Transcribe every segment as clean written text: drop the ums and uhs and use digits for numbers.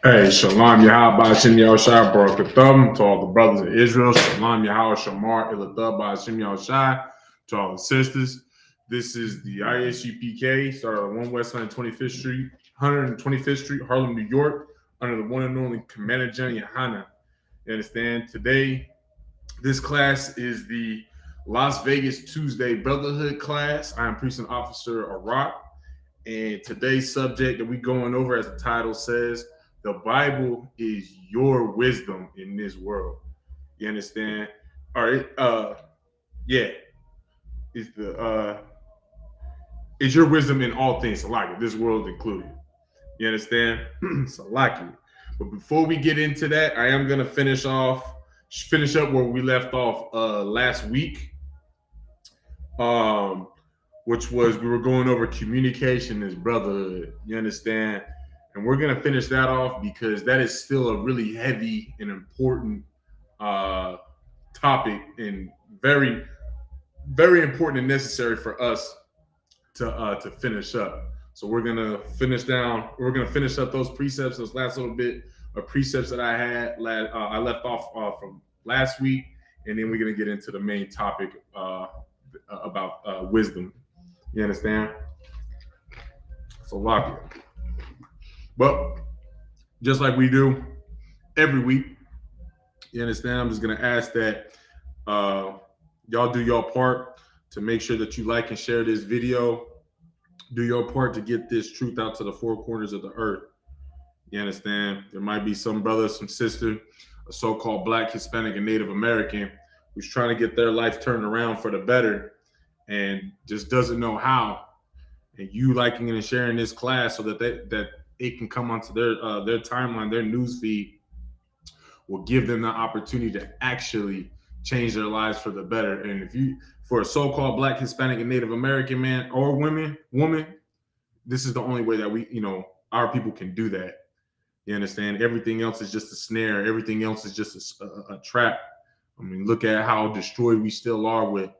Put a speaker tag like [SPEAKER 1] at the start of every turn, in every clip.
[SPEAKER 1] Hey, Shalom Yahweh Shem Yahushai Baruch Thumb to all the brothers of Israel. Shalom Yahweh Shamar Ilathah by Shem Yahushai to all the sisters. This is the ISUPK, started on 1 West 125th Street, Harlem, New York, under the one and only Commander John Yohana. You understand? Today, this class is the Las Vegas Tuesday Brotherhood class. I am Precinct Officer Arak, and today's subject that we're going over, as the title says, the Bible is your wisdom in this world. You understand? All right. Yeah. It's your wisdom in all things, Salaki, this world included. You understand? Salaki. But before we get into that, I am gonna finish up where we left off last week. Which was we were going over communication as brotherhood. You understand? And we're gonna finish that off because that is still a really heavy and important topic, and very, very important and necessary for us to finish up. So we're gonna finish up those precepts, those last little bit of precepts that I had. I left off from last week, and then we're gonna get into the main topic about wisdom. You understand? So lock it. But just like we do every week, you understand? I'm just gonna ask that y'all do your part to make sure that you like and share this video. Do your part to get this truth out to the four corners of the earth. You understand? There might be some brother, some sister, a so-called Black, Hispanic, and Native American who's trying to get their life turned around for the better and just doesn't know how. And you liking and sharing this class so that it can come onto their timeline, their news feed, will give them the opportunity to actually change their lives for the better. And if you, for a so-called Black, Hispanic, and Native American man or woman, this is the only way that our people can do that. You understand? Everything else is just a snare. Everything else is just a trap. I mean, look at how destroyed we still are with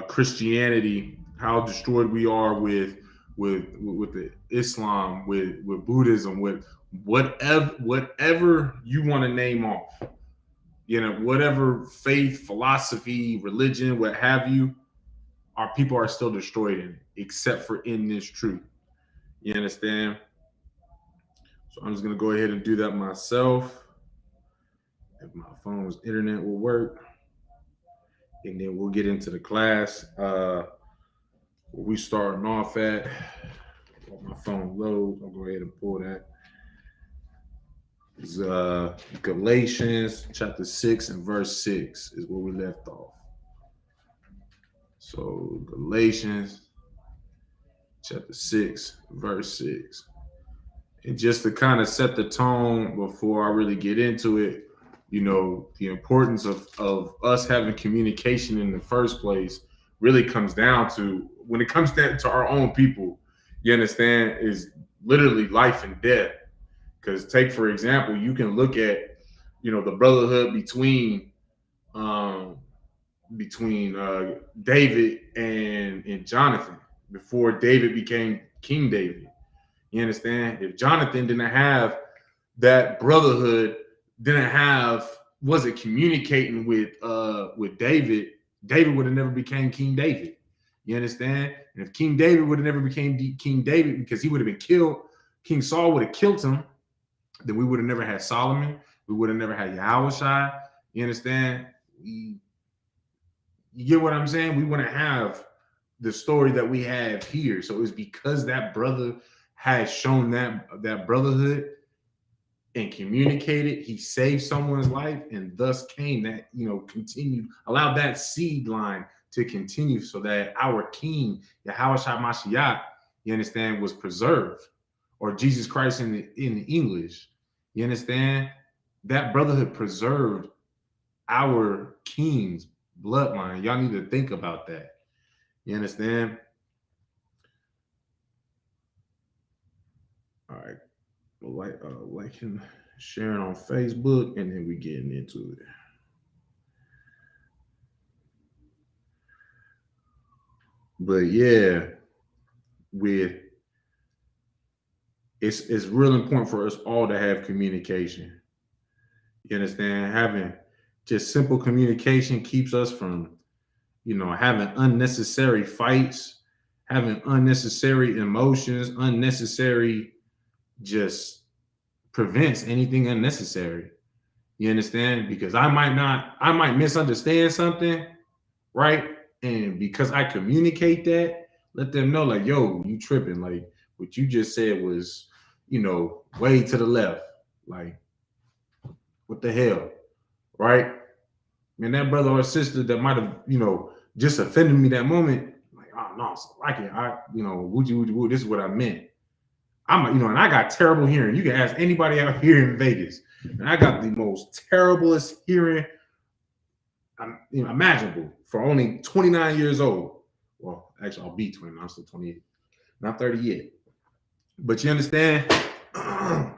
[SPEAKER 1] Christianity, how destroyed we are with the Islam, with Buddhism, with whatever you want to name off, whatever faith, philosophy, religion, what have you, our people are still destroyed in it, except for in this truth. You understand? So I'm just gonna go ahead and do that myself. If my phone's internet will work. And then we'll get into the class. Where we starting off at. My phone loads. I'll go ahead and pull that. It's Galatians chapter 6 and verse 6 is where we left off. So Galatians chapter 6, verse 6. And just to kind of set the tone before I really get into it, the importance of us having communication in the first place really comes down to, when it comes down to our own people, you understand, is literally life and death. Because take, for example, you can look at, the brotherhood between David and Jonathan before David became King David. You understand? If Jonathan didn't have that brotherhood, wasn't communicating with David, David would have never became King David. You understand? And if King David would have never became King David, because he would have been killed, King Saul would have killed him, then we would have never had Solomon. We would have never had Yahushua. You understand? You get what I'm saying? We wouldn't have the story that we have here. So it was because that brother has shown that brotherhood and communicated, he saved someone's life, and thus came that, continued, allowed that seed line to continue, so that our King, Yahushua Mashiach, you understand, was preserved, or Jesus Christ in the English. You understand? That brotherhood preserved our King's bloodline. Y'all need to think about that. You understand? All right. Like and sharing on Facebook, and then we getting into it. But yeah, with it's real important for us all to have communication. You understand? Having just simple communication keeps us from, having unnecessary fights, having unnecessary emotions, unnecessary, just prevents anything unnecessary. You understand? Because I might misunderstand something, right? And because I communicate that, let them know, like, yo, you tripping. Like, what you just said was, way to the left. Like, what the hell? Right? And that brother or sister that might have, just offended me that moment, like, oh no, so like it. Would you, this is what I meant. And I got terrible hearing. You can ask anybody out here in Vegas. And I got the most terriblest hearing imaginable for only 29 years old. Well, actually, I'll be 29. I'm still 28, not 30 yet. But you understand? A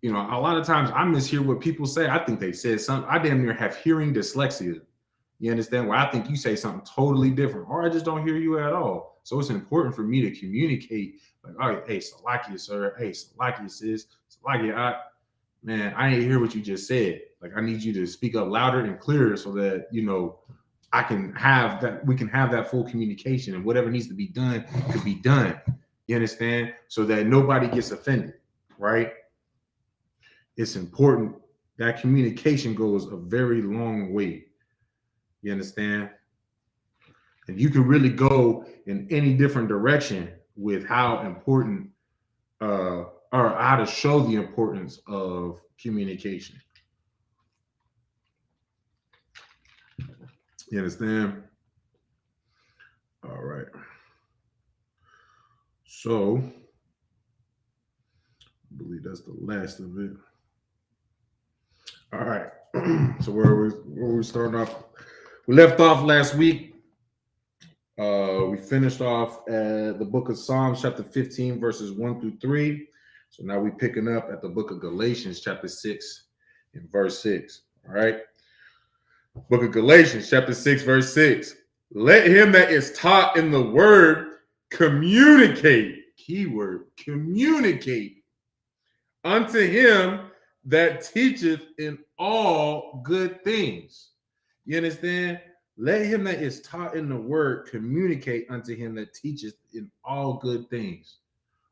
[SPEAKER 1] lot of times I mishear what people say. I think they said something. I damn near have hearing dyslexia. You understand? Where I think you say something totally different, or I just don't hear you at all. So it's important for me to communicate, like, all right, hey, Salakia, sir. Hey, Salakia, sis. Salakia, man, I didn't hear what you just said. Like, I need you to speak up louder and clearer so that, I can have that, we can have that full communication, and whatever needs to be done could be done. You understand? So that nobody gets offended, right? It's important. That communication goes a very long way. You understand? And you can really go in any different direction with how important or how to show the importance of communication. You understand? All right. So I believe that's the last of it. All right. So where we starting off? We left off last week. We finished off at the book of Psalms, chapter 15, verses 1 through 3. So now we're picking up at the book of Galatians, chapter 6, and verse 6. All right. Book of Galatians, chapter 6, verse 6. Let him that is taught in the word communicate. Keyword, communicate unto him that teacheth in all good things. You understand? Let him that is taught in the word communicate unto him that teacheth in all good things.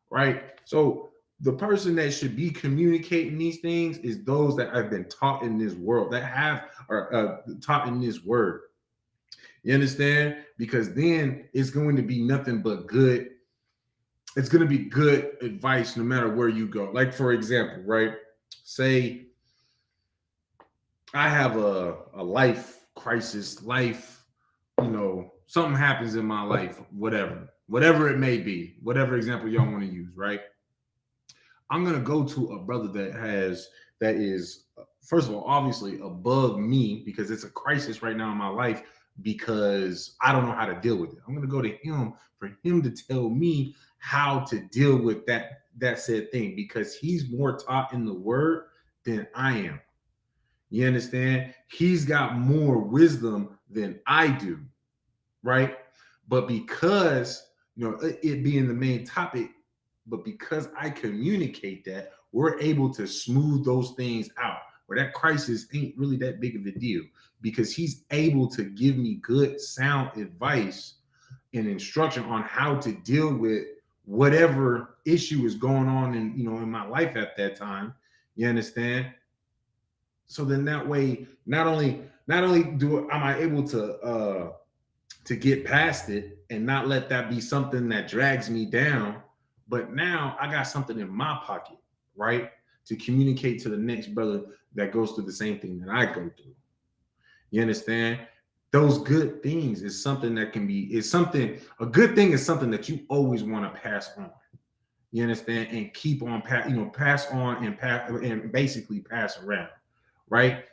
[SPEAKER 1] Right? So the person that should be communicating these things is those that have been taught in this world, that are taught in this word. You understand? Because then it's going to be nothing but good. It's going to be good advice no matter where you go. Like, for example, right? Say I have a life crisis, something happens in my life, whatever it may be, whatever example y'all want to use, right? I'm going to go to a brother that is, first of all, obviously above me, because it's a crisis right now in my life, because I don't know how to deal with it. I'm going to go to him for him to tell me how to deal with that said thing, because he's more taught in the word than I am. You understand? He's got more wisdom than I do, right? But because, it being the main topic, but because I communicate that, we're able to smooth those things out, where that crisis ain't really that big of a deal, because he's able to give me good, sound advice and instruction on how to deal with whatever issue is going on in my life at that time. You understand? So then that way, not only am I able to get past it and not let that be something that drags me down, but now I got something in my pocket, right, to communicate to the next brother that goes through the same thing that I go through. You understand? Those good things is something that a good thing is something that you always want to pass on. You understand? And keep on, pass on and basically pass around, right?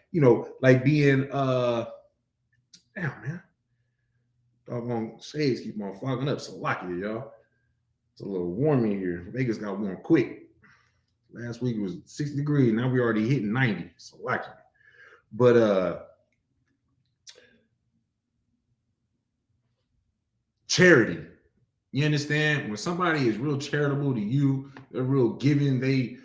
[SPEAKER 1] Like being, damn, man. Doggone shades keep on fogging up. So lucky, y'all. It's a little warm in here. Vegas got warm quick. Last week it was 60 degrees. Now we're already hitting 90. So lucky. But charity. You understand? When somebody is real charitable to you, they're real giving, they,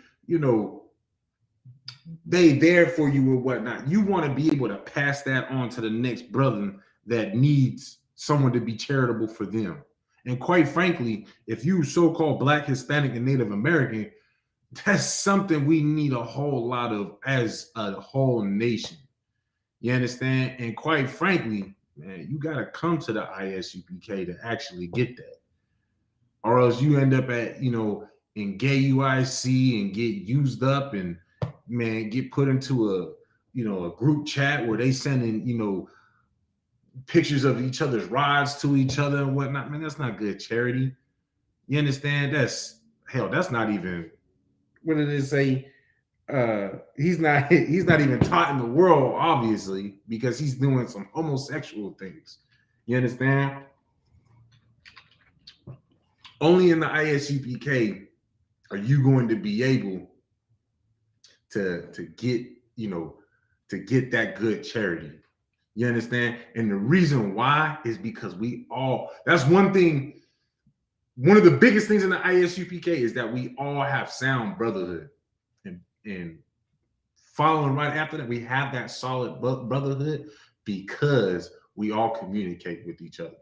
[SPEAKER 1] they there for you or whatnot. You want to be able to pass that on to the next brother that needs someone to be charitable for them. And quite frankly, if you so-called Black, Hispanic, and Native American, that's something we need a whole lot of as a whole nation. You understand? And quite frankly, man, you got to come to the ISUPK to actually get that. Or else you end up at, in gay UIC and get used up and, man, get put into a group chat where they sending, pictures of each other's rides to each other and whatnot. Man, that's not good charity. You understand? That's not even, what did it say? He's not even taught in the world, obviously, because he's doing some homosexual things. You understand? Only in the ISUPK are you going to be able to get, to get that good charity. You understand? And the reason why is because that's one thing. One of the biggest things in the ISUPK is that we all have sound brotherhood. And following right after that, we have that solid brotherhood because we all communicate with each other.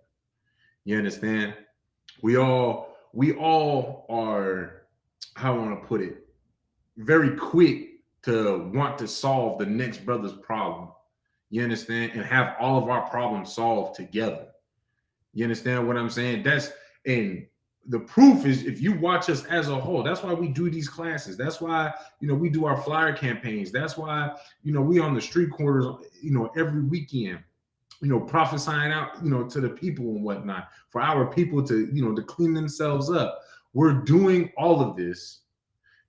[SPEAKER 1] You understand? We all are, how I want to put it, very quick to want to solve the next brother's problem. You understand? And have all of our problems solved together. You understand what I'm saying? And the proof is, if you watch us as a whole, that's why we do these classes. That's why, we do our flyer campaigns. That's why, we on the street corners, every weekend, prophesying out, to the people and whatnot, for our people to, to clean themselves up. We're doing all of this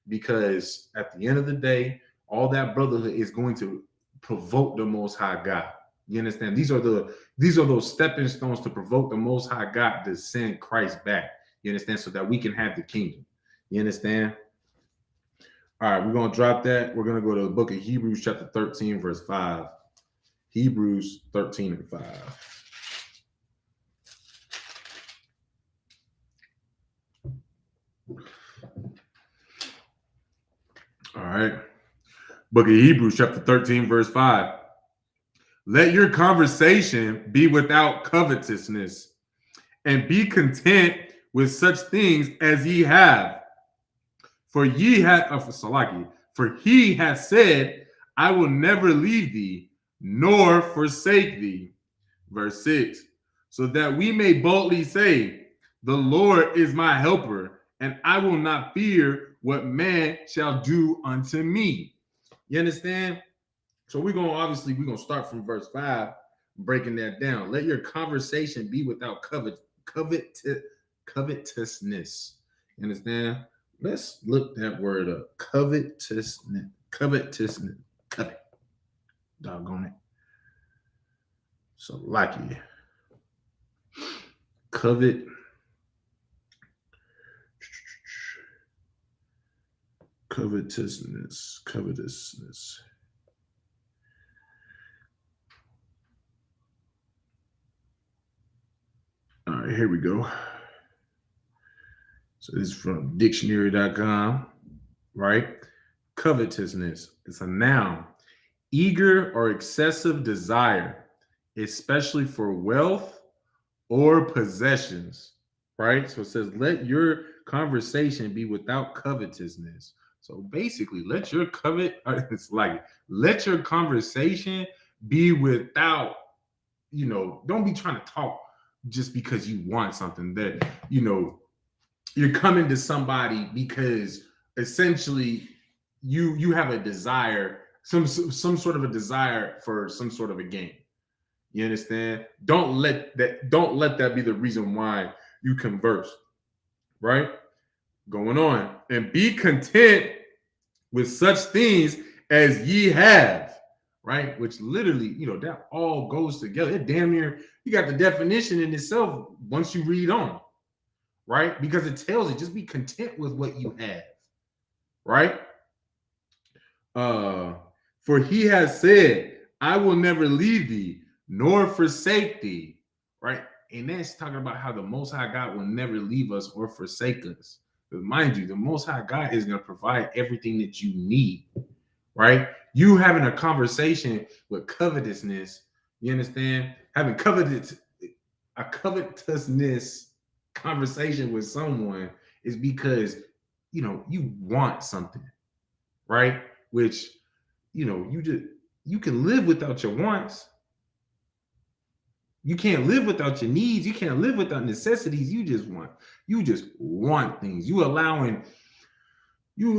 [SPEAKER 1] because at the end of the day, all that brotherhood is going to provoke the Most High God. You understand? These are those stepping stones to provoke the Most High God to send Christ back. You understand? So that we can have the kingdom. You understand? All right, we're going to drop that. We're going to go to the book of Hebrews chapter 13, verse 5. Hebrews 13 and 5. All right. Book of Hebrews chapter 13, verse 5. Let your conversation be without covetousness, and be content with such things as ye have. For he hath said, I will never leave thee, nor forsake thee. Verse 6. So that we may boldly say, the Lord is my helper, and I will not fear what man shall do unto me. You understand? So we're going to start from verse 5, breaking that down. Let your conversation be without covetousness. You understand? Let's look that word up. Covetousness. Covetousness. Covet. Doggone it. So like it. Covet. Covetousness. Covetousness. All right, here we go. So this is from dictionary.com, right? Covetousness. It's a noun. Eager or excessive desire, especially for wealth or possessions, right? So it says, let your conversation be without covetousness. So basically, let your conversation be without, don't be trying to talk just because you want something. That, you're coming to somebody because essentially you have a desire, some sort of a desire for some sort of a gain. You understand? Don't let that be the reason why you converse, right? Going on. And be content with such things as ye have, right? Which literally, that all goes together. It damn near, you got the definition in itself once you read on, right? Because it tells you, just be content with what you have, right? For he has said, I will never leave thee, nor forsake thee, right? And that's talking about how the Most High God will never leave us or forsake us. But mind you, the Most High God is going to provide everything that you need, right? You having a conversation with covetousness, you understand? Having a covetousness conversation with someone is because, you want something, right? Which, you can live without your wants. You can't live without your needs. You can't live without necessities. You just want things. You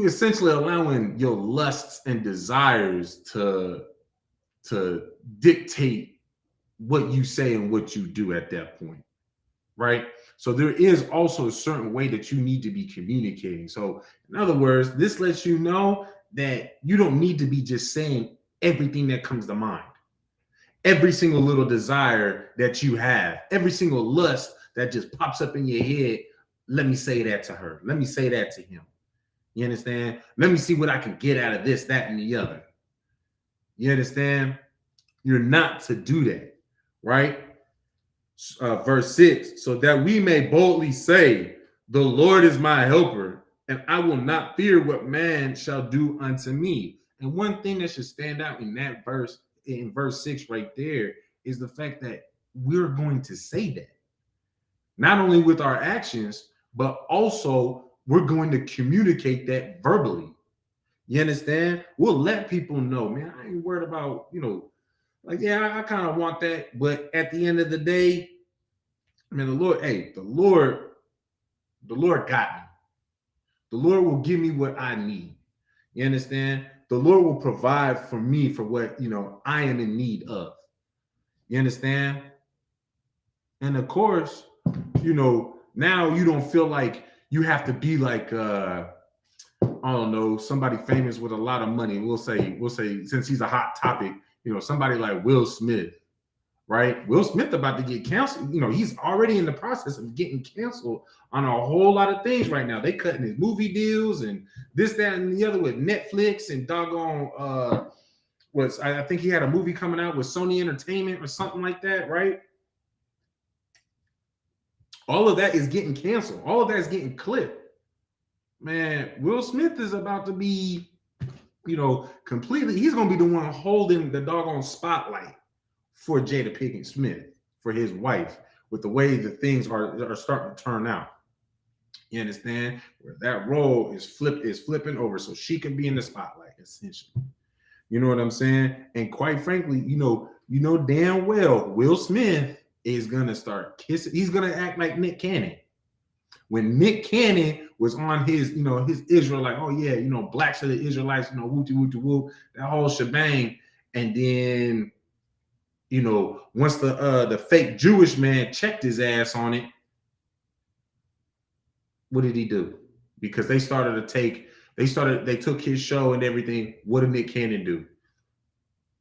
[SPEAKER 1] essentially allowing your lusts and desires to dictate what you say and what you do at that point, right? So there is also a certain way that you need to be communicating. So in other words, this lets you know that you don't need to be just saying everything that comes to mind. Every single little desire that you have, every single lust that just pops up in your head, let me say that to her. Let me say that to him. You understand? Let me see what I can get out of this, that, and the other. You understand? You're not to do that, right? Verse 6, so that we may boldly say, the Lord is my helper, and I will not fear what man shall do unto me. And one thing that should stand out in that verse, in verse 6 right there, is the fact that we're going to say that. Not only with our actions, but also we're going to communicate that verbally. You understand? We'll let people know, man, I ain't worried about, like, yeah, I kind of want that. But at the end of the day, man, the Lord got me. The Lord will give me what I need. You understand? The Lord will provide for me for what, I am in need of. You understand? And of course, now you don't feel like you have to be like, I don't know, somebody famous with a lot of money. We'll say, since he's a hot topic, somebody like Will Smith, right? Will Smith about to get canceled. He's already in the process of getting canceled on a whole lot of things right now. They cutting his movie deals and this, that, and the other with Netflix and doggone, I think he had a movie coming out with Sony Entertainment or something like that, right? All of that is getting canceled. All of that is getting clipped. Man, Will Smith is about to be, completely, he's going to be the one holding the doggone spotlight for Jada Pinkett Smith, for his wife, with the way the things are starting to turn out. You understand? Where that role is flipping over so she can be in the spotlight, essentially. You know what I'm saying? And quite frankly, damn well, Will Smith is gonna start kissing. He's gonna act like Nick Cannon. When Nick Cannon was on his, his Israelite, oh yeah, blacks are the Israelites, wooty wooty woo, that whole shebang, and then, once the fake Jewish man checked his ass on it, what did he do? Because they took his show and everything. What did Nick Cannon do?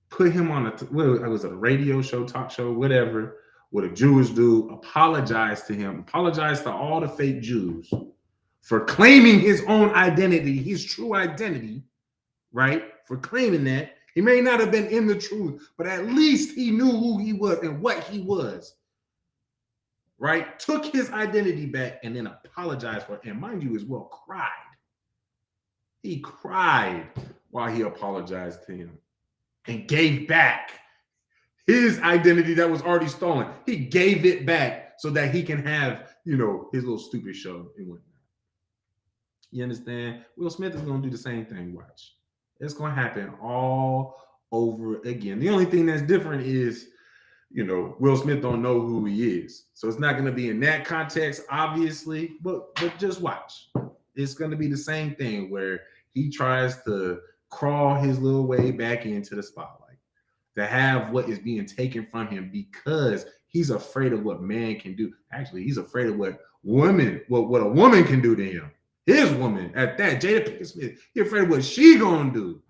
[SPEAKER 1] Put him on a radio show, talk show, whatever, with a Jewish dude, apologize to him, apologize to all the fake Jews for claiming his own identity, his true identity, right? For claiming that. He may not have been in the truth, but at least he knew who he was and what he was, right? Took his identity back and then apologized for it. And mind you, as well, cried. He cried while he apologized to him and gave back his identity that was already stolen. He gave it back so that he can have, his little stupid show and whatnot. You understand? Will Smith is going to do the same thing. Watch. It's going to happen all over again. The only thing that's different is, Will Smith don't know who he is. So it's not going to be in that context, obviously, but just watch. It's going to be the same thing where he tries to crawl his little way back into the spotlight, to have what is being taken from him because he's afraid of what man can do. Actually, he's afraid of what a woman can do to him. His woman at that, Jada Pinkett Smith, he's afraid of what she gonna do.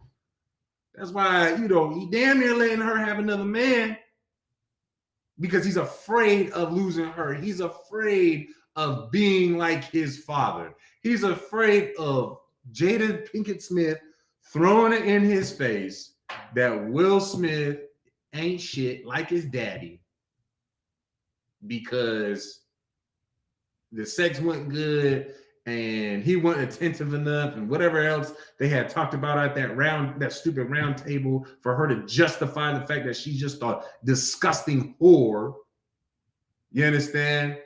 [SPEAKER 1] That's why, he damn near letting her have another man because he's afraid of losing her. He's afraid of being like his father. He's afraid of Jada Pinkett Smith throwing it in his face that Will Smith ain't shit like his daddy. because the sex wasn't good and he wasn't attentive enough and whatever else they had talked about at that stupid round table for her to justify the fact that she's just a disgusting whore. You understand?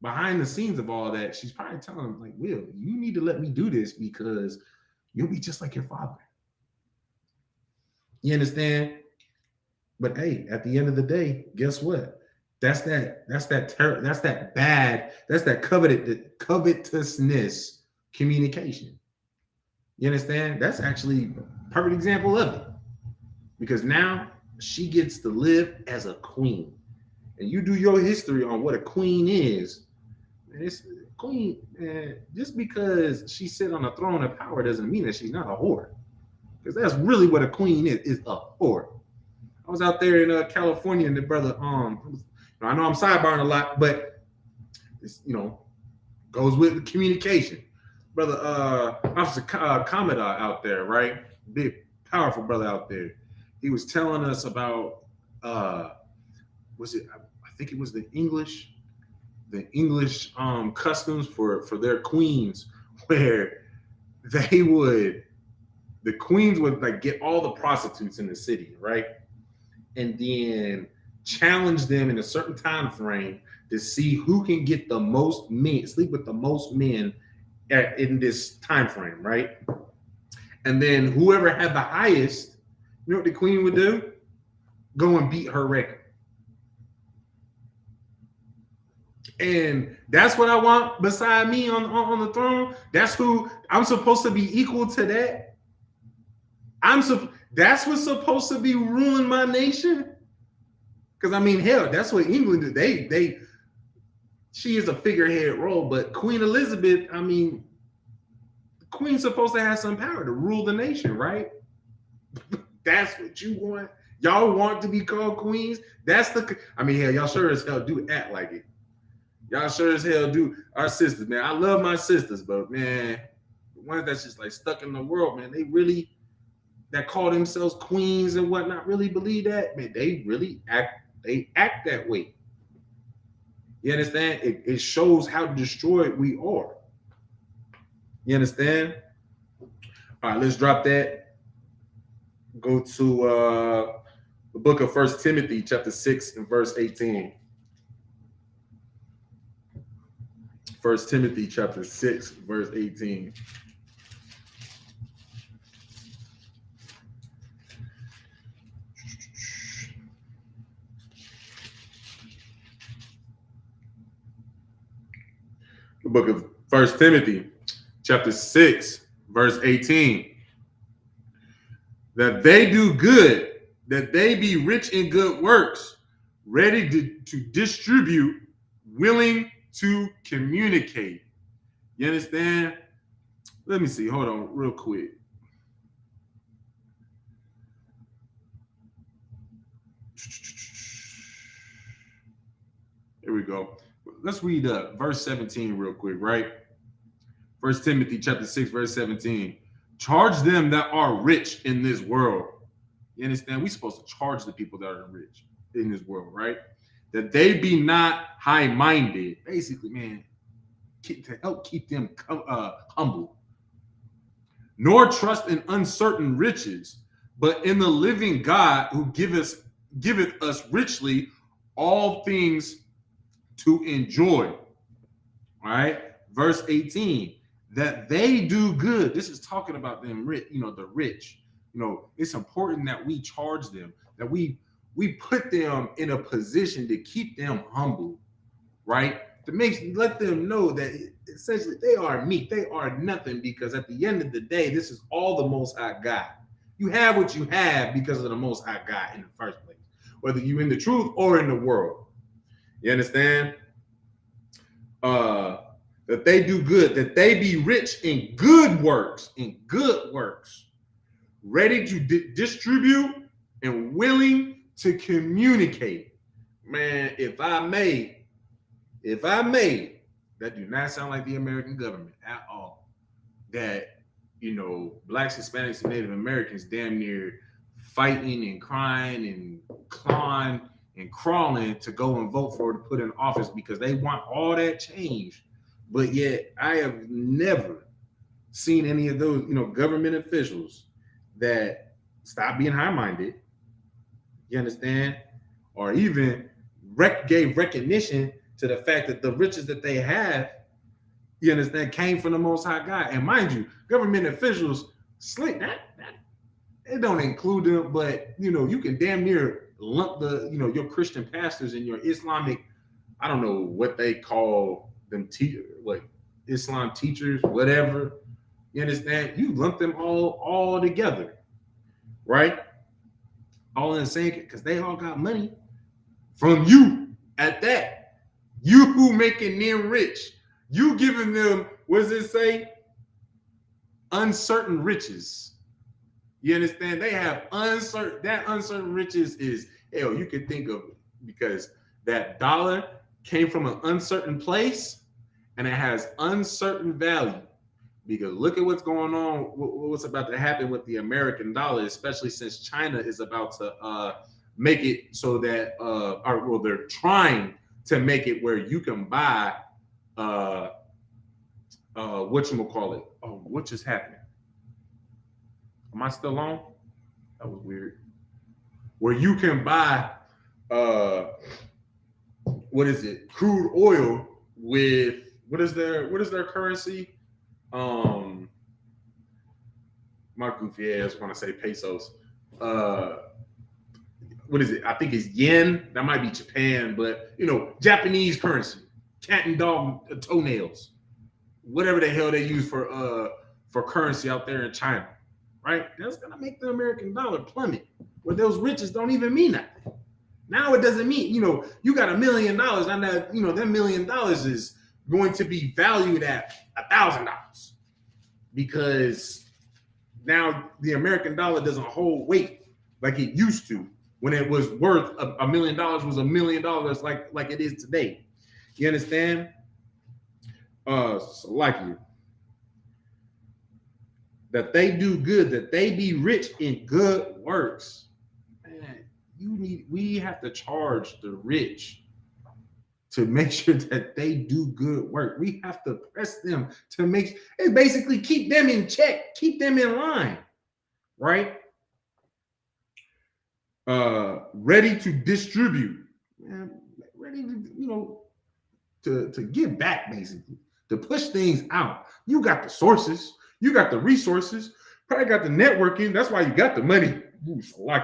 [SPEAKER 1] Behind the scenes of all that, she's probably telling him, like, Will, you need to let me do this because you'll be just like your father. You understand? But hey, at the end of the day, guess what? That's that covetousness communication. You understand? That's actually a perfect example of it. Because now she gets to live as a queen. And you do your history on what a queen is. It's queen, just because she sits on a throne of power doesn't mean that she's not a whore. Because that's really what a queen is a whore. I was out there in California, and the brother, I know I'm sidebarring a lot, but it's, goes with the communication. Brother, Officer Kamada out there, right? Big, powerful brother out there. He was telling us about, I think it was the English customs for their queens, where the queens would like get all the prostitutes in the city, right? And then challenge them in a certain time frame to see who can get the most men, sleep with the most men in this time frame, right? And then whoever had the highest, you know what the queen would do? Go and beat her record. And that's what I want beside me on the throne. That's who I'm supposed to be equal to that. That's what's supposed to be ruling my nation. Because I mean, hell, that's what England did. She is a figurehead role, but Queen Elizabeth, I mean, the queen's supposed to have some power to rule the nation, right? That's what you want. Y'all want to be called queens? Hell, y'all sure as hell do act like it. Y'all sure as hell do. Our sisters, man. I love my sisters, but man, the ones that's just like stuck in the world, man, that call themselves queens and whatnot, really believe that? Man, they really act that way. You understand? It shows how destroyed we are. You understand? All right, let's drop that. Go to the book of 1 Timothy, chapter 6, and verse 18. 1 Timothy chapter 6, verse 18. The book of 1 Timothy chapter 6, verse 18. That they do good, that they be rich in good works, ready to distribute, willing to communicate. You understand? Let me see. Hold on real quick. Here we go. Let's read verse 17 real quick, right? 1 Timothy chapter 6, verse 17. Charge them that are rich in this world. You understand? We're supposed to charge the people that are rich in this world, right? That they be not high-minded. Basically, man, to help keep them humble. Nor trust in uncertain riches, but in the living God who giveth us richly all things to enjoy. All right. Verse 18, that they do good. This is talking about them rich, the rich. It's important that we charge them, that we put them in a position to keep them humble, right? Let them know that essentially they are meek, they are nothing, because at the end of the day, this is all the Most High God. You have what you have because of the Most High God in the first place, whether you're in the truth or in the world. You understand? That they do good, that they be rich in good works, ready to distribute and willing to communicate. Man, if I may, that do not sound like the American government at all. That, blacks, Hispanics, and Native Americans damn near fighting and crying and clawing and crawling to go and vote for to put in office because they want all that change. But yet I have never seen any of those, government officials that stop being high-minded, you understand, or even gave recognition to the fact that the riches that they have, you understand, came from the Most High God. And mind you, government officials, that it don't include them, but you can damn near lump your Christian pastors and your Islamic, I don't know what they call them, like Islam teachers, whatever. You understand? You lump them all together, right? All in the same, because they all got money from you at that. You who making them rich. You giving them, what does it say? Uncertain riches. You understand? They have uncertain riches is, hell, you could think of, because that dollar came from an uncertain place and it has uncertain value. Because look at what's going on, what's about to happen with the American dollar, especially since China is about to make it so that, they're trying to make it where you can buy, whatchamacallit. Oh, what just happened? Am I still on? That was weird. Where you can buy, what is it? Crude oil with, what is their currency? My goofy ass want to say pesos. What is it? I think it's yen. That might be Japan, but Japanese currency, cat and dog toenails, whatever the hell they use for currency out there in China, right? That's gonna make the American dollar plummet. Where those riches don't even mean nothing. Now it doesn't mean, you got $1 million, and that $1 million is going to be valued at $1,000 because now the American dollar doesn't hold weight like it used to when it was worth $1 million was $1 million like it is today. You understand? So like you, that they do good, that they be rich in good works. Man, we have to charge the rich to make sure that they do good work. We have to press them to basically keep them in check, keep them in line, right? Ready to distribute, ready to give back, basically, to push things out. You got the sources, you got the resources, probably got the networking. That's why you got the money. Ooh, so like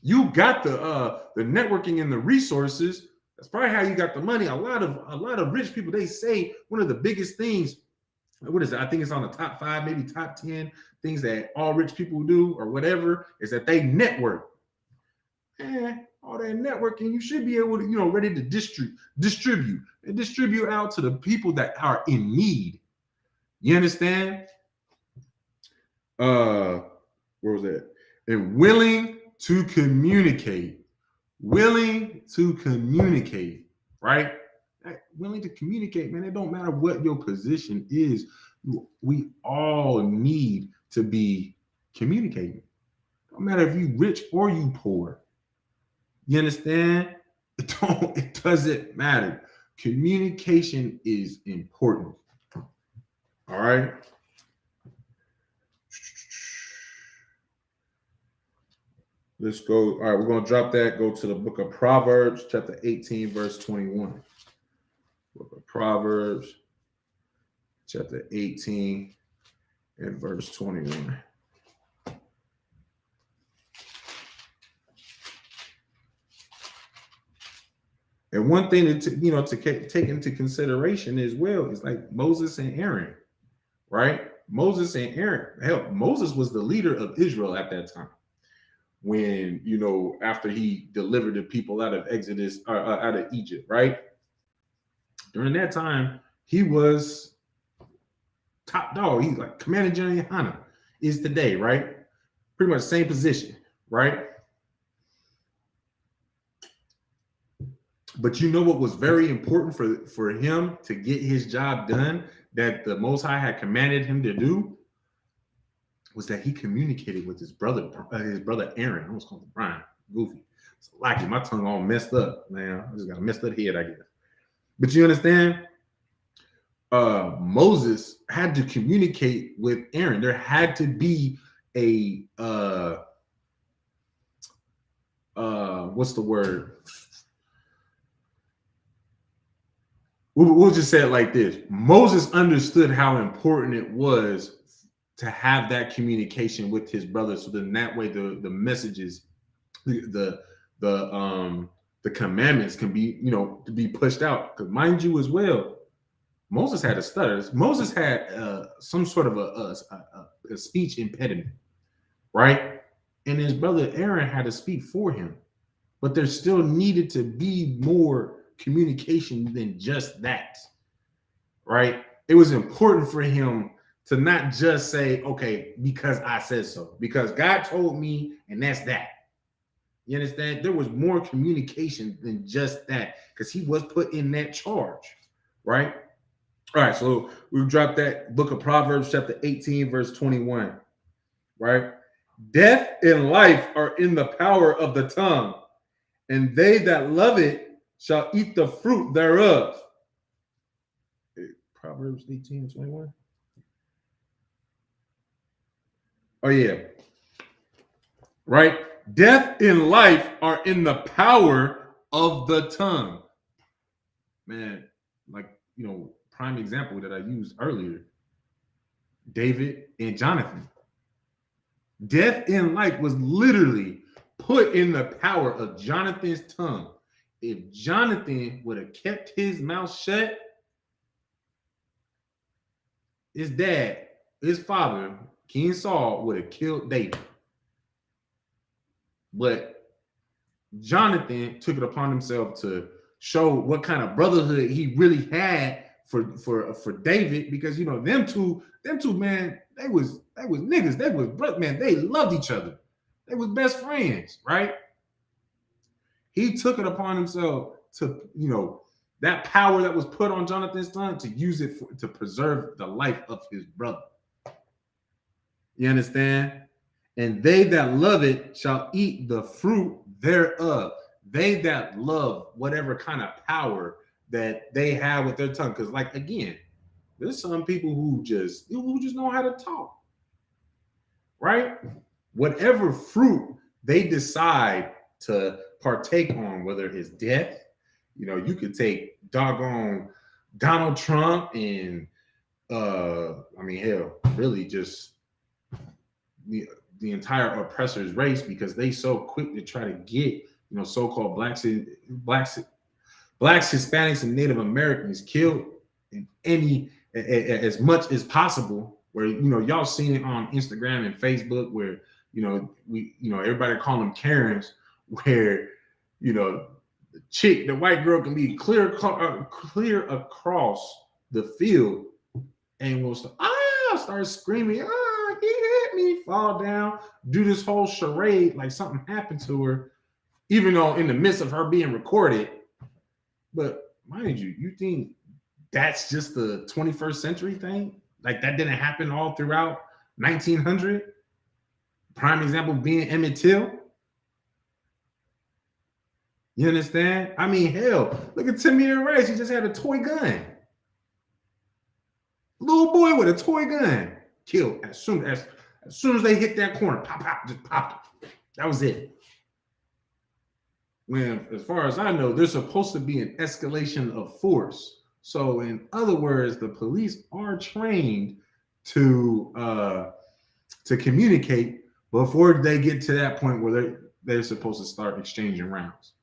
[SPEAKER 1] you got the networking and the resources. That's probably how you got the money. A lot of rich people, they say one of the biggest things, what is it? I think it's on the top 5, maybe top 10 things that all rich people do or whatever, is that they network. All that networking, you should be able to, ready to distribute out to the people that are in need. You understand? Where was that? And willing to communicate, right? Willing to communicate, man. It don't matter what your position is. We all need to be communicating. Don't matter if you rich or you poor. You understand? It doesn't matter. Communication is important. All right. Let's go. All right, we're going to drop that. Go to the book of Proverbs, chapter 18, verse 21. Book of Proverbs, chapter 18, and verse 21. And one thing to take into consideration as well is like Moses and Aaron, right? Moses and Aaron. Hell, Moses was the leader of Israel at that time. When, after he delivered the people out of Exodus, out of Egypt, right? During that time, he was top dog. He's like Commander General Yohana is today, right? Pretty much the same position, right? But what was very important for him to get his job done, that the Most High had commanded him to do, was that he communicated with his brother Aaron. I almost called him Brian. goofy. So like my tongue all messed up, man. I just got a messed up head, I guess. But you understand? Moses had to communicate with Aaron. There had to be a what's the word? We'll just say it like this. Moses understood how important it was to have that communication with his brother, so then that way the messages, the commandments can be, to be pushed out. Because mind you as well, Moses had a stutter. Moses had some sort of a speech impediment, right? And his brother Aaron had to speak for him. But there still needed to be more communication than just that, right? It was important for him to not just say, okay, because I said so, because God told me, and that's that. You understand? There was more communication than just that, because he was put in that charge, right? All right, so we've dropped that book of Proverbs, chapter 18, verse 21, right? Death and life are in the power of the tongue, and they that love it shall eat the fruit thereof. Proverbs 18, 21. Oh, yeah. Right? Death and life are in the power of the tongue. Man, like, prime example that I used earlier, David and Jonathan. Death and life was literally put in the power of Jonathan's tongue. If Jonathan would have kept his mouth shut, his dad, his father, King Saul, would have killed David. But Jonathan took it upon himself to show what kind of brotherhood he really had for David, because them two, man, they was niggas, they was brother, man, they loved each other, they was best friends, right? He took it upon himself to that power that was put on Jonathan's tongue, to use it to preserve the life of his brother. You understand? And they that love it shall eat the fruit thereof. They that love whatever kind of power that they have with their tongue. Because, like, again, there's some people who just know how to talk, right? Whatever fruit they decide to partake on, whether it's death, you could take doggone Donald Trump and hell, really just the entire oppressor's race, because they so quick to try to get so-called blacks, Hispanics, and Native Americans killed in as much as possible. Where y'all seen it on Instagram and Facebook, where everybody call them Karens, where the white girl can be clear across the field and will start screaming, he hit me, fall down, do this whole charade like something happened to her, even though in the midst of her being recorded. But mind you, you think that's just the 21st century thing? Like, that didn't happen all throughout 1900? Prime example being Emmett Till. You understand? I mean, hell, look at Timmy and Rice. He just had a toy gun. Little boy with a toy gun, killed as soon as they hit that corner. Pop, pop, just popped it. That was it. When, as far as I know, there's supposed to be an escalation of force. So, in other words, the police are trained to communicate before they get to that point where they're supposed to start exchanging rounds.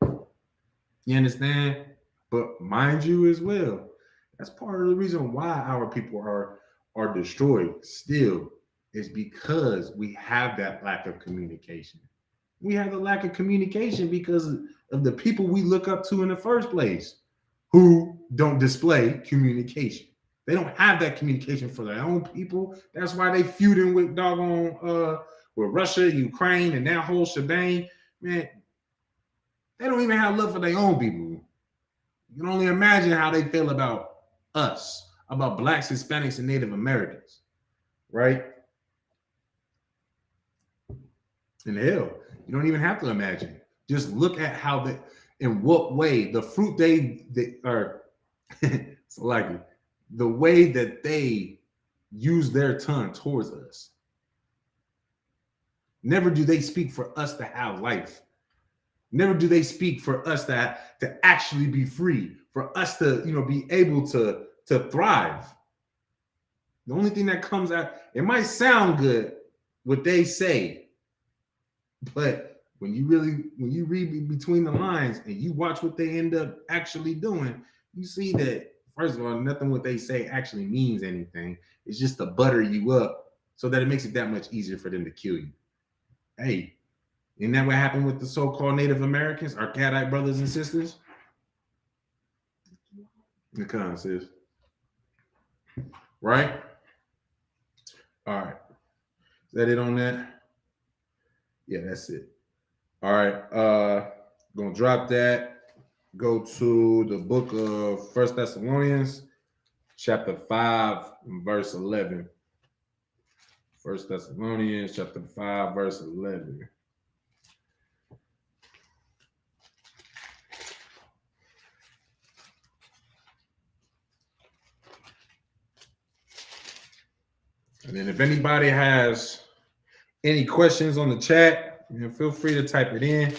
[SPEAKER 1] You understand? But mind you as well, that's part of the reason why our people are destroyed still, is because we have that lack of communication. We have the lack of communication because of the people we look up to in the first place, who don't display communication. They don't have that communication for their own people. That's why they feuding with doggone with Russia, Ukraine, and that whole shebang. Man, they don't even have love for their own people. You can only imagine how they feel about us, about blacks, Hispanics, and Native Americans, right? And hell, You don't even have to imagine. Just look at how they, in what way the fruit they are, so likely the way that they use their tongue towards us. Never do they speak for us to have life. Never do they speak for us to actually be free, for us to, be able to thrive. The only thing that comes out, it might sound good what they say, but when you read between the lines and you watch what they end up actually doing, you see that, first of all, nothing what they say actually means anything. It's just to butter you up so that it makes it that much easier for them to kill you. Hey, isn't that what happened with the so-called Native Americans, our Cadite brothers and sisters? Come on, sis. Right? All right. Is that it on that? Yeah, that's it. All right. Gonna drop that. Go to the book of 1 Thessalonians, chapter 5, verse 11. 1 Thessalonians, chapter 5, verse 11. And then if anybody has any questions on the chat, feel free to type it in.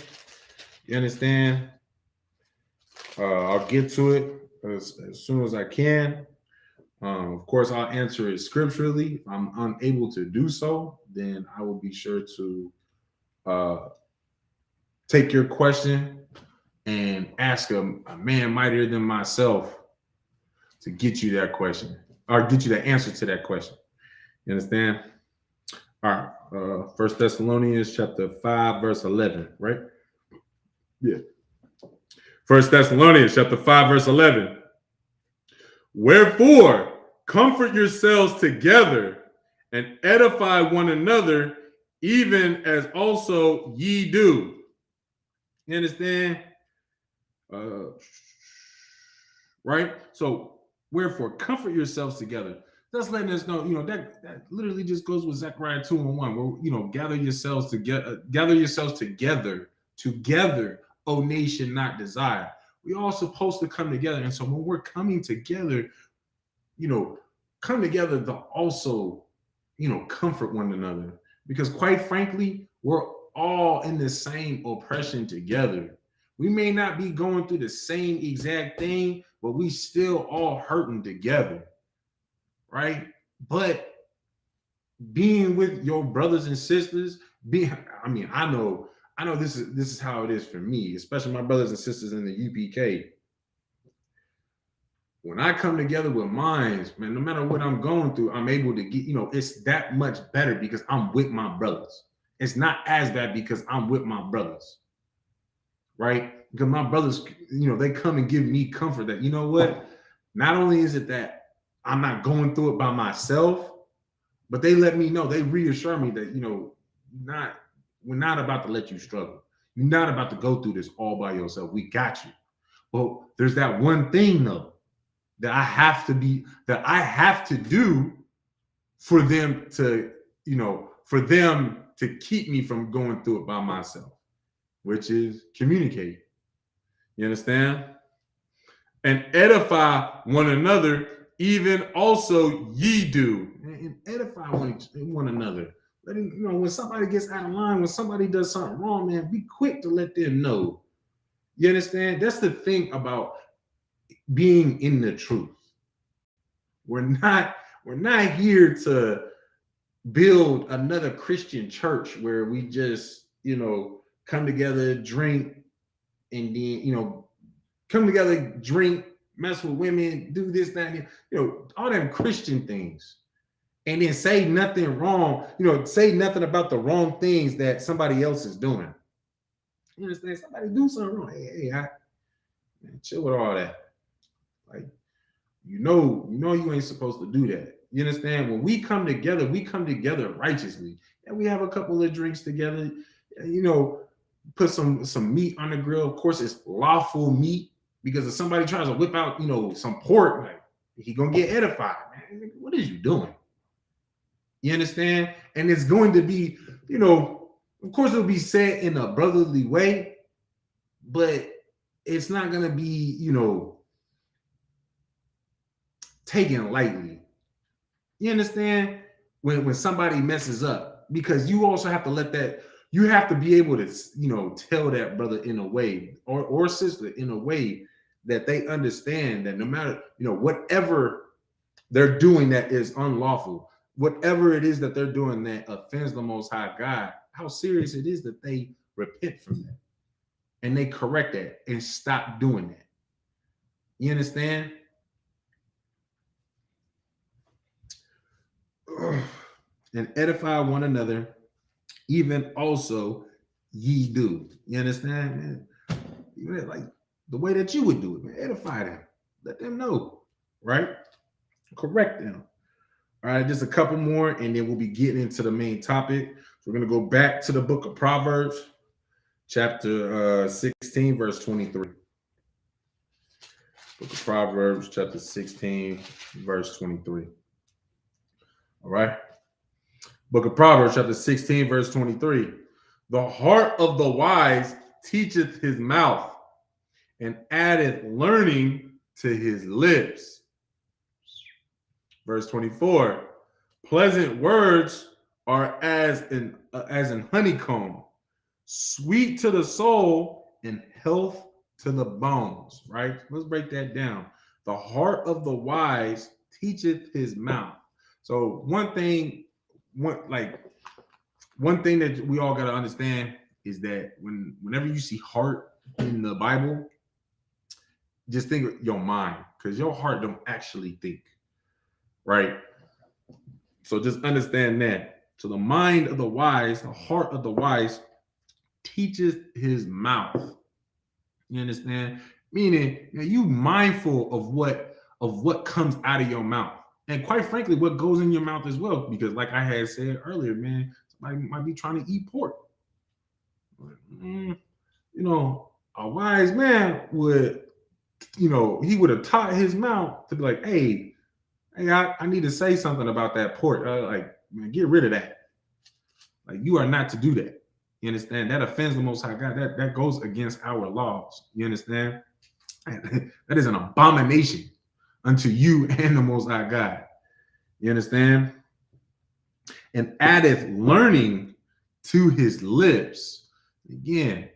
[SPEAKER 1] You understand? I'll get to it as soon as I can. Of course, I'll answer it scripturally. If I'm unable to do so, then I will be sure to take your question and ask a man mightier than myself to get you that question or get you the answer to that question. You understand? All right. 1 Thessalonians chapter 5, verse 11, right? Yeah. 1 Thessalonians chapter 5, verse 11. Wherefore, comfort yourselves together and edify one another, even as also ye do. You understand? Right? So, wherefore, comfort yourselves together. That's letting us know, that literally just goes with Zechariah 2:1, where, gather yourselves together, O nation not desire. We all supposed to come together. And so when we're coming together, come together to also, comfort one another. Because quite frankly, we're all in the same oppression together. We may not be going through the same exact thing, but we still all hurting together. Right? But being with your brothers and sisters, I know this is how it is for me, especially my brothers and sisters in the UPK. When I come together with minds, man, no matter what I'm going through, I'm able to get, it's that much better because I'm with my brothers. It's not as bad because I'm with my brothers. Right? Because my brothers, they come and give me comfort that, you know what? Not only is it that I'm not going through it by myself, but they let me know, they reassure me that, we're not about to let you struggle. You're not about to go through this all by yourself. We got you. Well, there's that one thing though, that I have to do for them to, keep me from going through it by myself, which is communicate. You understand? And edify one another, even also ye do. And edify one another. Let him, when somebody gets out of line, when somebody does something wrong, man, be quick to let them know. You understand? That's the thing about being in the truth. We're not here to build another Christian church where we just, come together, drink, and then, come together, drink, mess with women, do this, that, and all them Christian things. And then say nothing wrong, say nothing about the wrong things that somebody else is doing. You understand? Somebody do something wrong. Hey, man, chill with all that. Like, you ain't supposed to do that. You understand? When we come together righteously. And we have a couple of drinks together, put some meat on the grill. Of course, it's lawful meat, because if somebody tries to whip out, some pork, like, he gonna get edified. Man, what is you doing? You understand? And it's going to be,
[SPEAKER 2] Of course, it'll be said in a brotherly way, but it's not gonna be, taken lightly. You understand? When somebody messes up, because you also have to let that, you have to be able to, tell that brother in a way, or sister in a way that they understand that no matter, whatever they're doing that is unlawful, whatever it is that they're doing that offends the Most High God, how serious it is that they repent from that and they correct that and stop doing that. You understand? And edify one another, even also ye do. You understand, man? Like the way that you would do it, man. Edify them. Let them know, right? Correct them. All right, just a couple more, and then we'll be getting into the main topic. So we're going to go back to the book of Proverbs, chapter 16, verse 23. Book of Proverbs, chapter 16, verse 23. All right. Book of Proverbs, chapter 16, verse 23. The heart of the wise teacheth his mouth, and addeth learning to his lips. Verse 24. Pleasant words are as in honeycomb, sweet to the soul and health to the bones. Right? Let's break that down. The heart of the wise teacheth his mouth. So one thing that we all got to understand is that whenever you see heart in the Bible, just think of your mind, because your heart don't actually think, right? So just understand that. So the mind of the wise, the heart of the wise, teaches his mouth. You understand? Meaning, you mindful of what comes out of your mouth, and quite frankly, what goes in your mouth as well. Because, like I had said earlier, man, somebody might be trying to eat pork. A wise man would, he would have taught his mouth to be like, hey, I need to say something about that pork. Man, get rid of that. Like, you are not to do that. You understand? That offends the Most High God. That goes against our laws. You understand? That is an abomination unto you and the Most High God. You understand? And addeth learning to his lips. Again,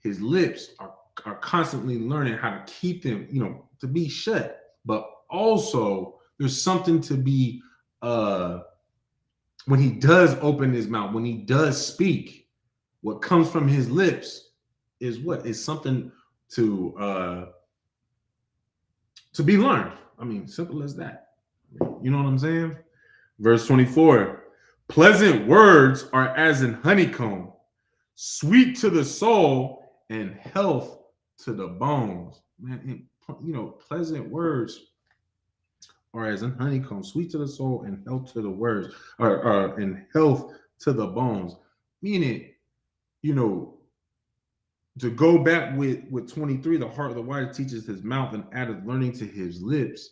[SPEAKER 2] his lips are constantly learning how to keep them, to be shut. But also, there's something to be, when he does open his mouth, when he does speak, what comes from his lips is what? Is something to be learned. I mean, simple as that. You know what I'm saying? Verse 24. Pleasant words are as an honeycomb, sweet to the soul and health to the bones. Man, pleasant words are as an honeycomb, sweet to the soul and health to the words, or and health to the bones. Meaning, to go back with 23, the heart of the wise teaches his mouth and addeth learning to his lips.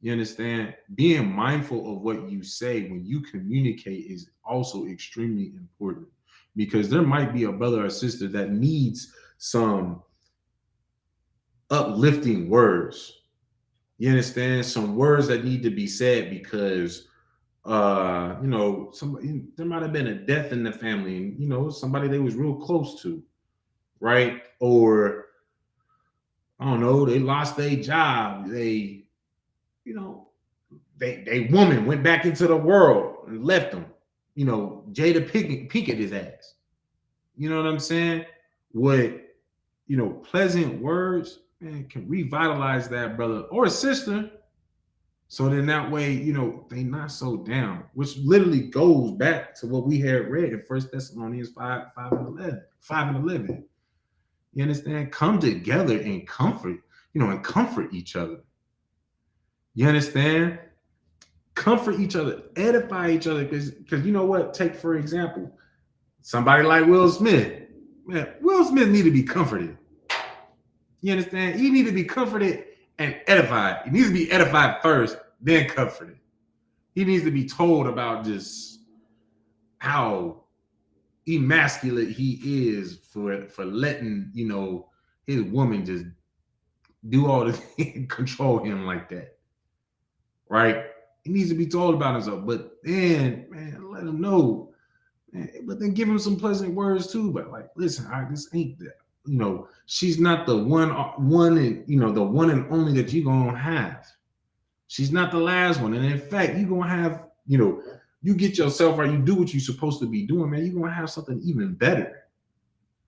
[SPEAKER 2] You understand? Being mindful of what you say when you communicate is also extremely important, because there might be a brother or sister that needs some uplifting words. You understand? Some words that need to be said because somebody, there might have been a death in the family, and somebody they was real close to, right? Or I don't know, they lost their job. They woman went back into the world and left them. Jada Pinkett his ass. You know what I'm saying? What pleasant words, man, can revitalize that brother or sister. So then that way, they not so down, which literally goes back to what we had read in 1 Thessalonians 5 and 11. You understand? Come together and comfort, and comfort each other. You understand? Comfort each other, edify each other, because you know what? Take, for example, somebody like Will Smith. Man, Will Smith need to be comforted. You understand? He need to be comforted and edified. He needs to be edified first, then comforted. He needs to be told about just how emasculate he is for letting, you know, his woman just do all the control him like that. Right? He needs to be told about himself. But then, man, let him know. Man, but then give him some pleasant words too. But like, listen, this ain't that. You know, she's not the one and you know, the one and only that you're gonna have. She's not the last one. And in fact, you're gonna have, you know, you get yourself right, you do what you're supposed to be doing, man, you're gonna have something even better.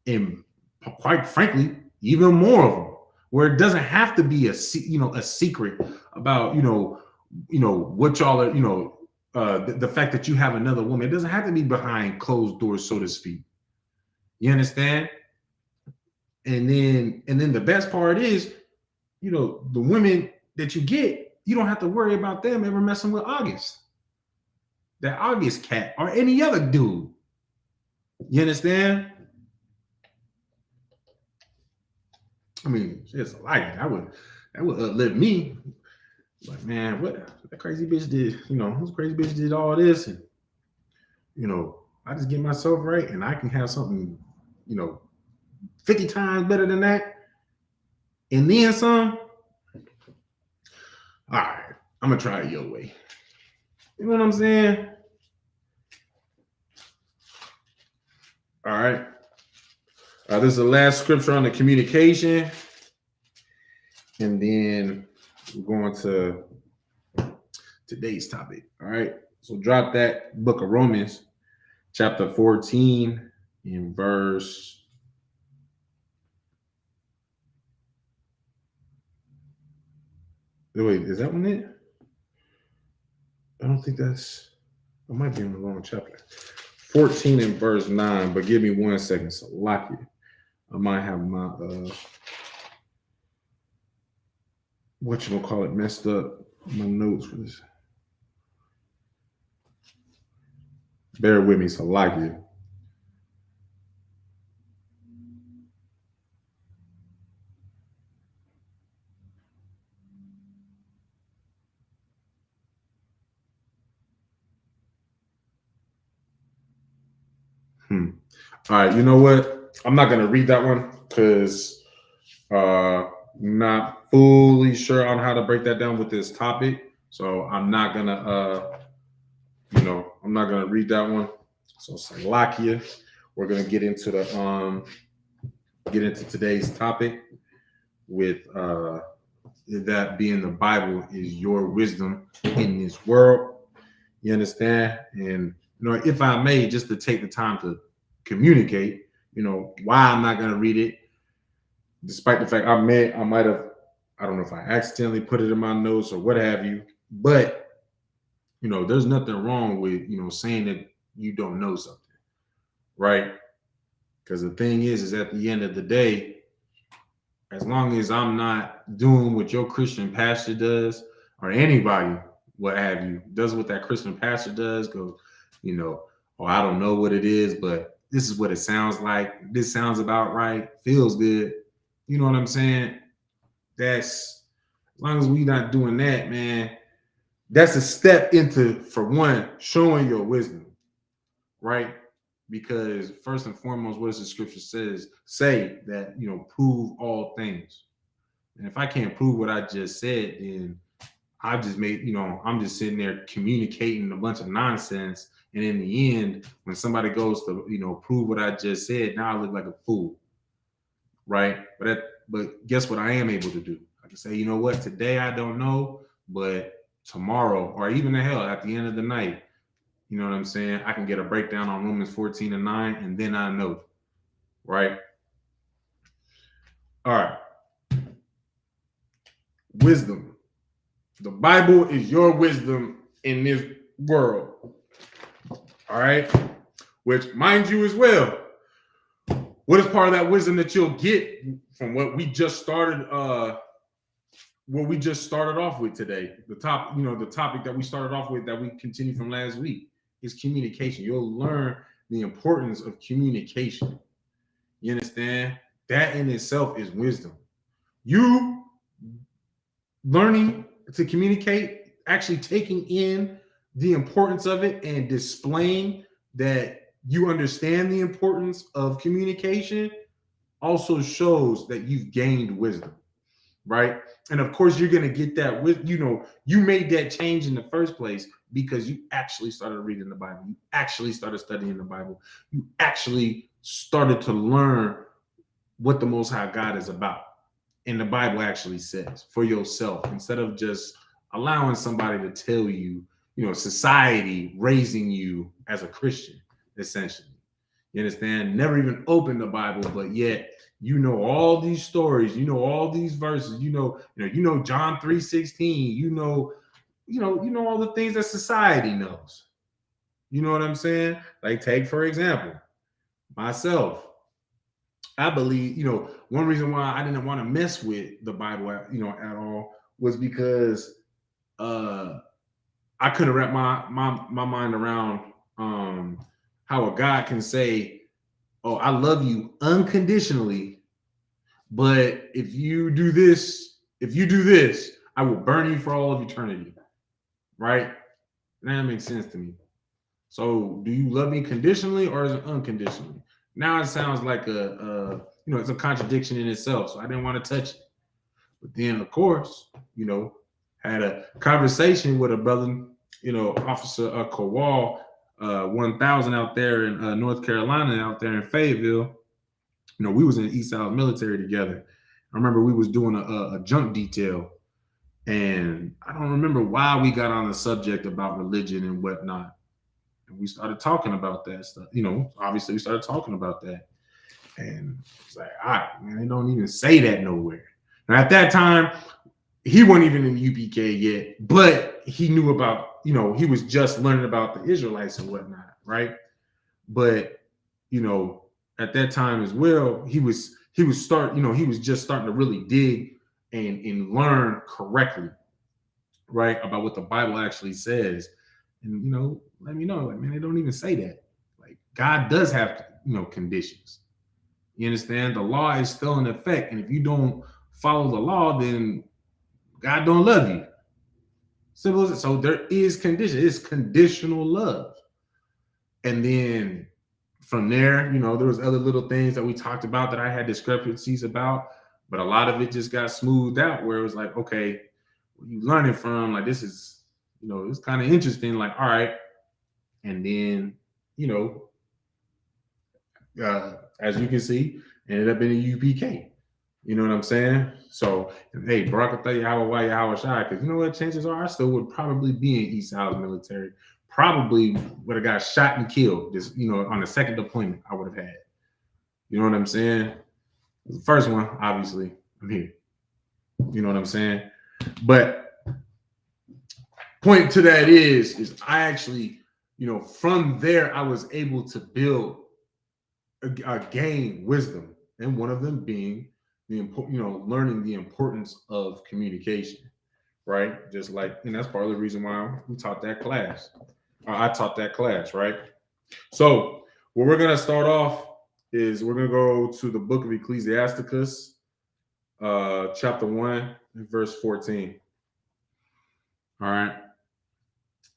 [SPEAKER 2] And quite frankly, even more of them, where it doesn't have to be a secret about what y'all are, the fact that you have another woman. It doesn't have to be behind closed doors, so to speak. You understand? And then the best part is, you know, the women that you get, you don't have to worry about them ever messing with August, that August cat, or any other dude. You understand? I mean, it's like that would uplift me. Like, man, what that crazy bitch did? You know, this crazy bitch did all this, and you know, I just get myself right, and I can have something, you know, 50 times better than that, and then some. All right, I'm gonna try it your way. You know what I'm saying? All right. This is the last scripture on the communication, and then we're going to today's topic. All right. So drop that book of Romans, chapter 14, in verse. Wait, is that one it? I don't think that's. I might be in the wrong chapter. 14 and verse 9, but give me 1 second. So lock it. I might have my whatchamacallit messed up my notes for this. Bear with me, so lock it. All right, you know what? I'm not gonna read that one because not fully sure on how to break that down with this topic. So I'm not gonna I'm not gonna read that one. So Salakia, we're gonna get into today's topic with that being the Bible is your wisdom in this world. You understand? And you know, if I may, just to take the time to communicate, you know, why I'm not gonna read it, despite the fact I might have, I don't know if I accidentally put it in my notes or what have you, but you know, there's nothing wrong with, you know, saying that you don't know something, right? Because the thing is at the end of the day, as long as I'm not doing what your Christian pastor does, or anybody, what have you, does what that Christian pastor does, goes, you know, oh, I don't know what it is, but this is what it sounds like. This sounds about right. Feels good. You know what I'm saying? That's, as long as we not doing that, man, that's a step into, for one, showing your wisdom, right? Because first and foremost, what does the scripture say that, you know, prove all things. And if I can't prove what I just said, then I just made, you know, I'm just sitting there communicating a bunch of nonsense. And in the end, when somebody goes to, you know, prove what I just said, now I look like a fool, right? But guess what I am able to do? I can say, you know what, today I don't know, but tomorrow, or even the hell at the end of the night, you know what I'm saying, I can get a breakdown on Romans 14 and 9, and then I know, right? All right. Wisdom. The Bible is your wisdom in this world. All right. Which, mind you as well, what is part of that wisdom that you'll get from what we just started off with today? The topic that we started off with that we continue from last week is communication. You'll learn the importance of communication. You understand? That in itself is wisdom. You learning to communicate, actually taking in the importance of it and displaying that you understand the importance of communication also shows that you've gained wisdom, right? And of course, you're going to get that with, you made that change in the first place because you actually started reading the Bible. You actually started studying the Bible. You actually started to learn what the Most High God is about. And the Bible actually says for yourself, instead of just allowing somebody to tell you, society raising you as a Christian, essentially. You understand? Never even opened the Bible, but yet all these stories, all these verses, John 3:16, you know all the things that society knows. You know what I'm saying? Like, take for example, myself. I believe, one reason why I didn't want to mess with the Bible, at all, was because I couldn't wrap my mind around how a God can say, "Oh, I love you unconditionally, but if you do this, I will burn you for all of eternity." Right? That makes sense to me. So, do you love me conditionally or is it unconditionally? Now it sounds like it's a contradiction in itself. So I didn't want to touch it. But then, of course, had a conversation with a brother, Officer Kowal, 1000 out there in North Carolina, out there in Fayetteville. We was in East South military together. I remember we was doing a junk detail, and I don't remember why we got on the subject about religion and whatnot. And we started talking about that stuff. Obviously we started talking about that. And it's like, all right, man, they don't even say that nowhere. Now, at that time, he wasn't even in UPK yet, but he knew about, he was just learning about the Israelites and whatnot, right? But, at that time as well, he was just starting to really dig and learn correctly, right, about what the Bible actually says. And, let me know, like, man, they don't even say that. Like, God does have, conditions. You understand? The law is still in effect. And if you don't follow the law, then God don't love you. Simple as it. So there is condition. It's conditional love. And then from there, there was other little things that we talked about that I had discrepancies about, but a lot of it just got smoothed out where it was like, okay, what you learning from? Like, this is, it's kind of interesting. Like, all right. And then, as you can see, ended up in a UPK. You know what I'm saying? So, hey, Barakatah Yahweh Yahweh, because you know what? Chances are I still would probably be in East House military. Probably would have got shot and killed. Just, on the second deployment I would have had. You know what I'm saying? The first one, obviously, I'm here. You know what I'm saying? But point to that is I actually, from there, I was able to build gain wisdom, and one of them being the learning the importance of communication, right? Just like, and that's part of the reason why we taught that class. I taught that class, right? So what we're gonna start off is we're gonna go to the book of Ecclesiasticus, chapter 1, verse 14. All right.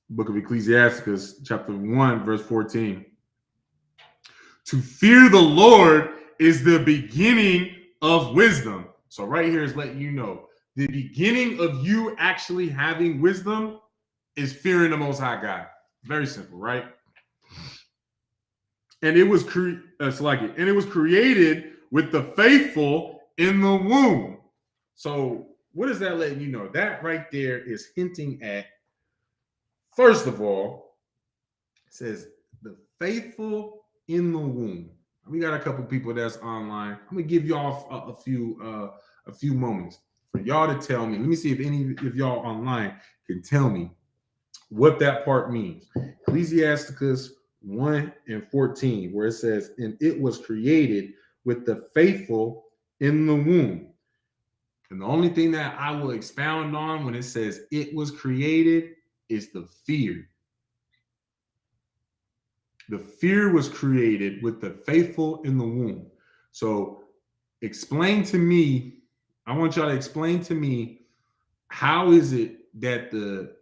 [SPEAKER 2] Book of Ecclesiasticus, chapter 1, verse 14. To fear the Lord is the beginning of wisdom. So right here is letting you know the beginning of you actually having wisdom is fearing the Most High God. Very simple, right? And it was created with the faithful in the womb. So what is that letting you know? That right there is hinting at, first of all, it says the faithful in the womb. We got a couple people that's online. I'm gonna give y'all a few moments for y'all to tell me. Let me see if any of y'all online can tell me what that part means. Ecclesiasticus 1 and 14, where it says, "And it was created with the faithful in the womb." And the only thing that I will expound on when it says it was created is the fear. The fear was created with the faithful in the womb. So explain to me, I want y'all to explain to me, how is it that the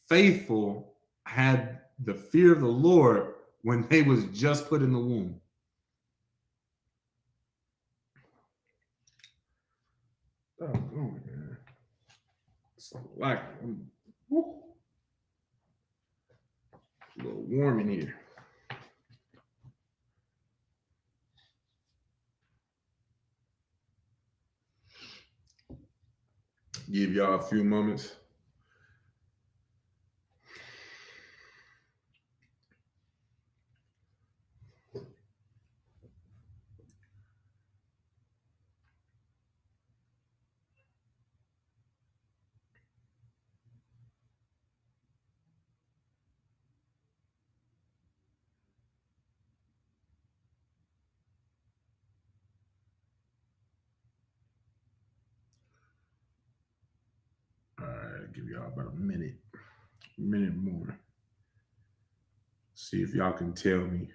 [SPEAKER 2] faithful had the fear of the Lord, when they was just put in the womb. Oh, man. It's like a little warm in here. Give y'all a few moments. All right, give y'all about a minute more. See if y'all can tell me.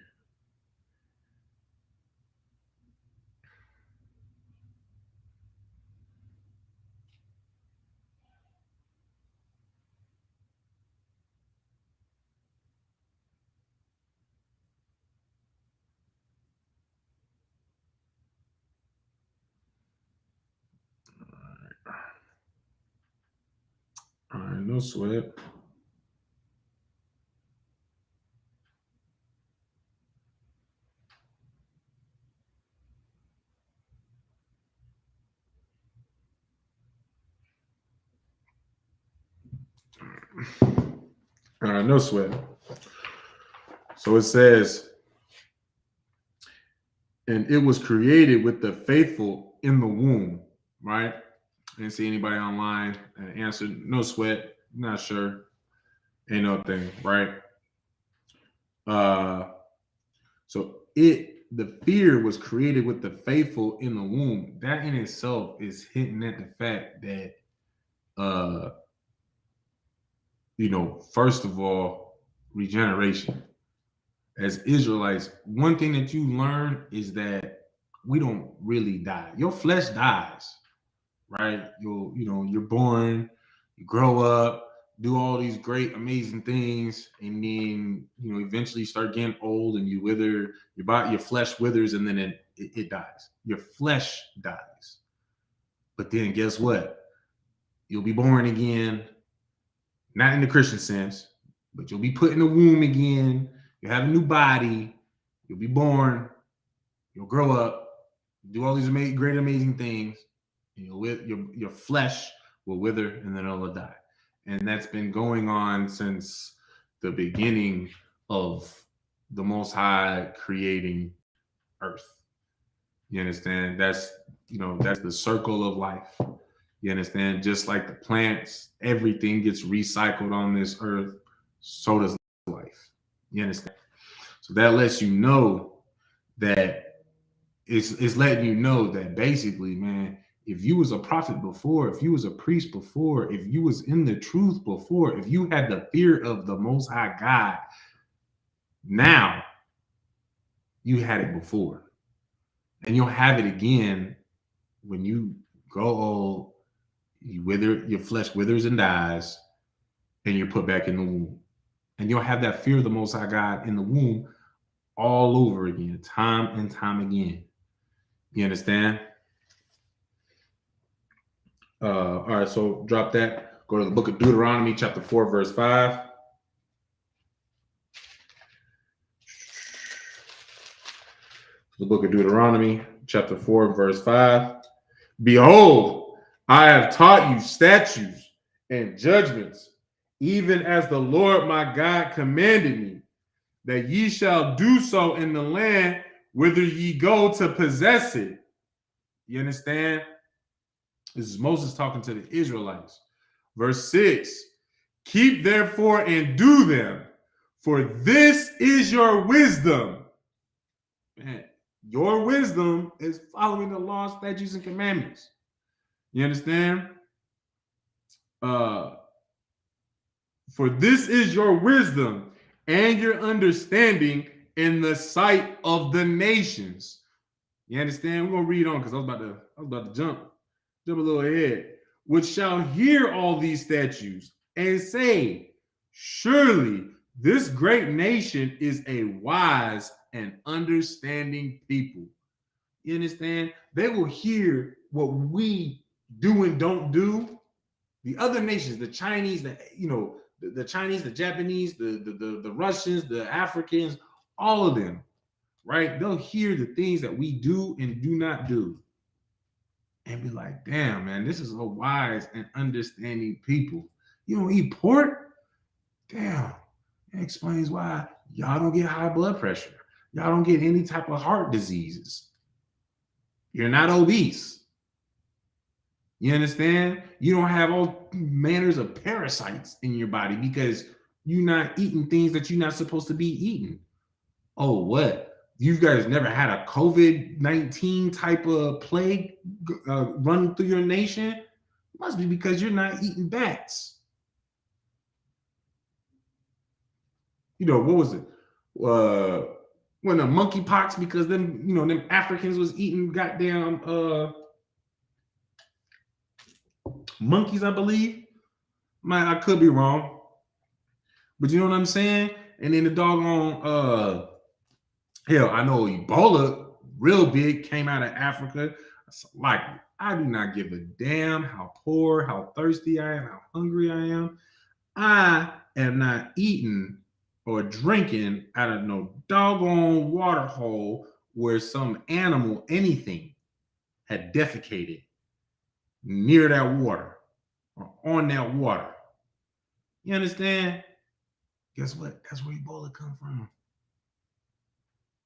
[SPEAKER 2] All right, no sweat. All right, no sweat. So it says, and it was created with the faithful in the womb, right? I didn't see anybody online that answered no sweat. Not sure. Ain't no thing, right? So the fear was created with the faithful in the womb. That in itself is hinting at the fact that first of all, regeneration. As Israelites, one thing that you learn is that we don't really die. Your flesh dies, right? You're born, you grow up, do all these great, amazing things, and then eventually start getting old and you wither, your flesh withers, and then it dies. Your flesh dies. But then guess what? You'll be born again, not in the Christian sense, but you'll be put in the womb again. You have a new body. You'll be born. You'll grow up, do all these great, amazing things. And your flesh will wither, and then it'll die. And that's been going on since the beginning of the Most High creating Earth. You understand? That's the circle of life. You understand? Just like the plants, everything gets recycled on this earth, so does life. You understand? So that lets you know that it's letting you know that basically, man, if you was a prophet before, if you was a priest before, if you was in the truth before, if you had the fear of the Most High God, now you had it before. And you'll have it again when you grow old, your flesh withers and dies, and you're put back in the womb. And you'll have that fear of the Most High God in the womb all over again, time and time again. You understand? All right, so drop that. Go to the book of Deuteronomy, chapter 4, verse 5. The book of Deuteronomy, chapter 4, verse 5. Behold, I have taught you statutes and judgments, even as the Lord my God commanded me, that ye shall do so in the land whither ye go to possess it. You understand? This is Moses talking to the Israelites. Verse 6, keep therefore and do them, for this is your wisdom. Man, your wisdom is following the law, statutes, and commandments. You understand? For this is your wisdom and your understanding in the sight of the nations. You understand? We're gonna read on because I was about to jump a little ahead. Which shall hear all these statutes and say, surely This great nation is a wise and understanding people. You understand? They will hear what we do and don't do. The other nations, the Chinese, the Chinese, the Japanese, the Russians, the Africans, all of them, right? They'll hear the things that we do and do not do and be like, damn, man, this is a wise and understanding people. You don't eat pork? Damn. That explains why y'all don't get high blood pressure. Y'all don't get any type of heart diseases. You're not obese. You understand? You don't have all manners of parasites in your body because you're not eating things that you're not supposed to be eating. Oh, what? You guys never had a COVID-19 type of plague run through your nation? It must be because you're not eating bats. What was it? When the monkeypox, because them Africans was eating goddamn monkeys, I believe. I could be wrong, but you know what I'm saying? And then the doggone hell, I know Ebola, real big, came out of Africa. Like, I do not give a damn how poor, how thirsty I am, how hungry I am. I am not eating or drinking out of no doggone water hole where some animal, anything, had defecated near that water or on that water. You understand? Guess what? That's where Ebola come from.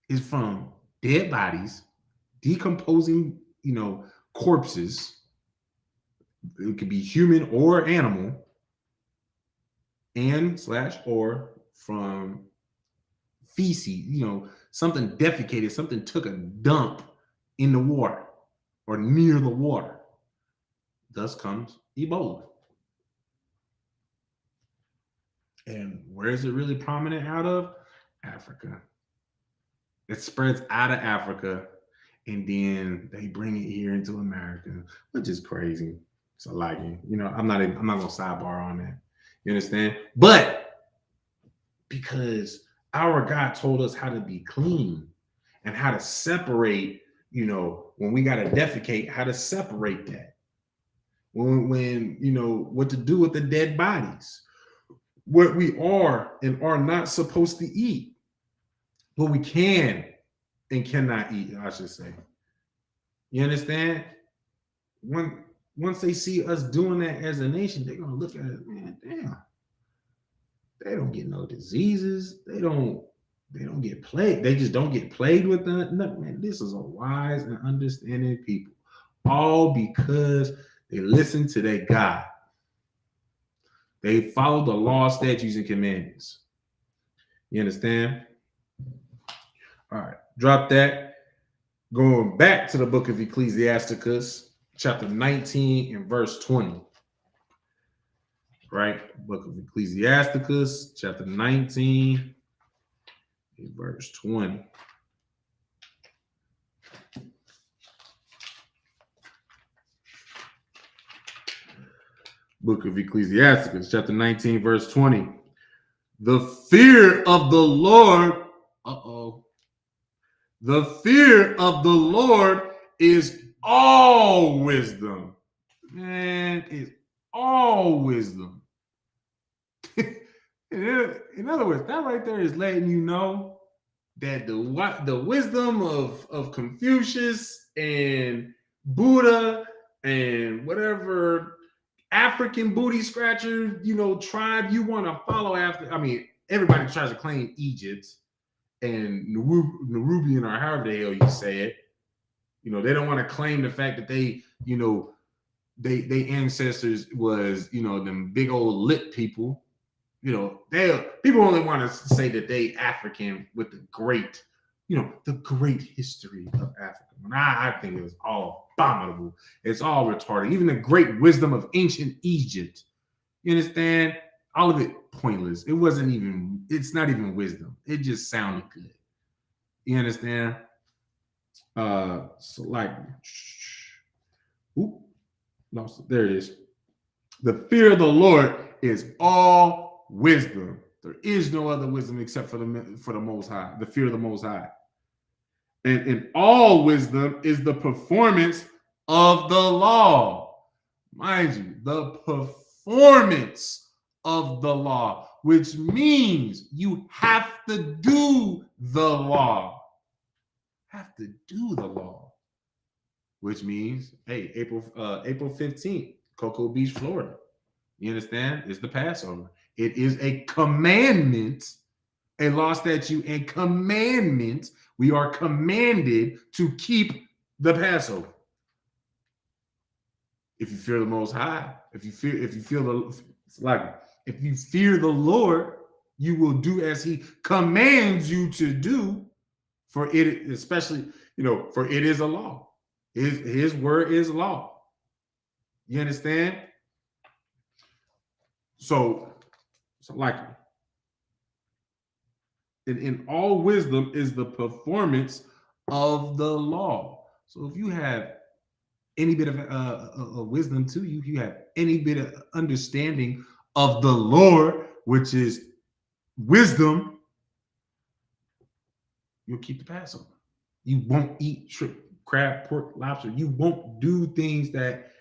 [SPEAKER 2] It's from dead bodies, decomposing, corpses. It could be human or animal, or from feces, something defecated, something took a dump in the water or near the water. Thus comes Ebola. And where is it really prominent out of? Africa. It spreads out of Africa, and then they bring it here into America, which is crazy. So, like, I'm not gonna sidebar on that. You understand? But because our God told us how to be clean and how to separate, when we gotta defecate, how to separate that. When what to do with the dead bodies, what we are and are not supposed to eat, what we can and cannot eat, I should say. You understand? Once they see us doing that as a nation, they're gonna look at it, man, damn. They don't get no diseases. They don't get plagued. They just don't get plagued with nothing. Man, this is a wise and understanding people. All because they listen to their God. They follow the law, statutes, and commandments. You understand? All right, drop that. Going back to the book of Ecclesiasticus, chapter 19 and verse 20. Right? Book of Ecclesiasticus, chapter 19 and verse 20. Book of Ecclesiasticus, chapter 19, verse 20. The fear of the Lord, the fear of the Lord is all wisdom. Man, it's all wisdom. In other words, that right there is letting you know that the wisdom of Confucius and Buddha and whatever African booty scratcher, tribe you want to follow after. I mean, everybody tries to claim Egypt and Nerubian, or however the hell you say it. They don't want to claim the fact that they ancestors was, them big old lit people. People only want to say that they African with the great history of Africa. I think it was all abominable. It's all retarded. Even the great wisdom of ancient Egypt. You understand? All of it pointless. It's not even wisdom. It just sounded good. You understand? So like, lost it. There it is. The fear of the Lord is all wisdom. There is no other wisdom except for the Most High, the fear of the Most High. And in all wisdom is the performance of the law. Mind you, the performance of the law, which means you have to do the law. Have to do the law. Which means, hey, April 15th, Cocoa Beach, Florida. You understand? It's the Passover. It is a commandment, a law, statute, and commandment. We are commanded to keep the Passover. If you fear the Most High, if you fear the Lord, you will do as He commands you to do. For it, especially, for it is a law. His word is law. You understand? So likely. In all wisdom is the performance of the law. So if you have any bit of wisdom to you, if you have any bit of understanding of the Lord, which is wisdom, you'll keep the Passover. You won't eat shrimp, crab, pork, lobster. You won't do things that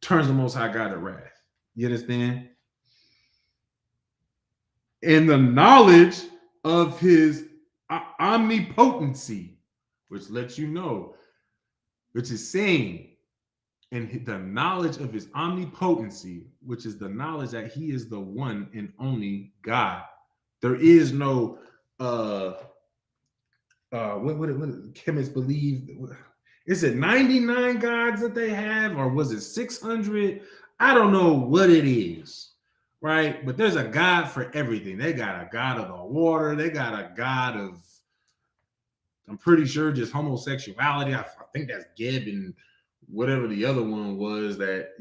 [SPEAKER 2] turns the Most High God to wrath. You understand? And the knowledge of His omnipotency, which lets you know, which is saying, and the knowledge of His omnipotency, which is the knowledge that He is the one and only God. There is no what chemists believe. Is it 99 gods that they have, or was it 600? I don't know what it is, right? But there's a God for everything. They got a God of the water. They got a God of, I'm pretty sure, just homosexuality. I think that's Geb and whatever the other one was that,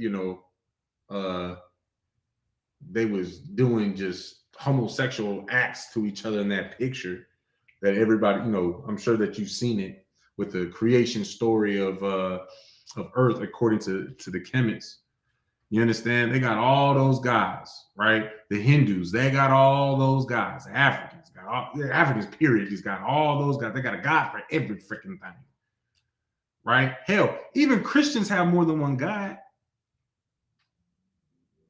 [SPEAKER 2] they was doing just homosexual acts to each other in that picture that everybody, I'm sure that you've seen it with the creation story of Earth according to the chemists. You understand? They got all those gods, right? The Hindus, they got all those gods. The Africans got Africans, period. He's got all those gods. They got a God for every freaking thing, right? Hell, even Christians have more than one God.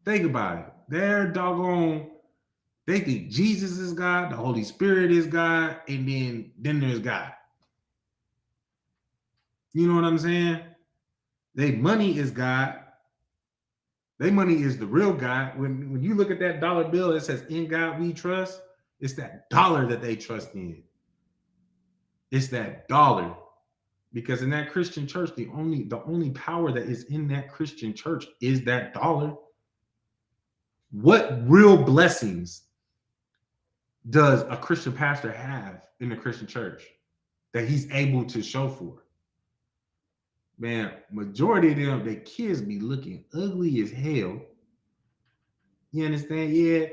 [SPEAKER 2] Think about it. They're doggone. They think Jesus is God, the Holy Spirit is God, and then there's God. You know what I'm saying? Their money is God. Their money is the real God. When you look at that dollar bill, it says "In God We Trust." It's that dollar that they trust in. It's that dollar. Because in that Christian church, the only power that is in that Christian church is that dollar. What real blessings does a Christian pastor have in the Christian church that he's able to show for? Man, majority of them, their kids be looking ugly as hell. You understand? Yeah,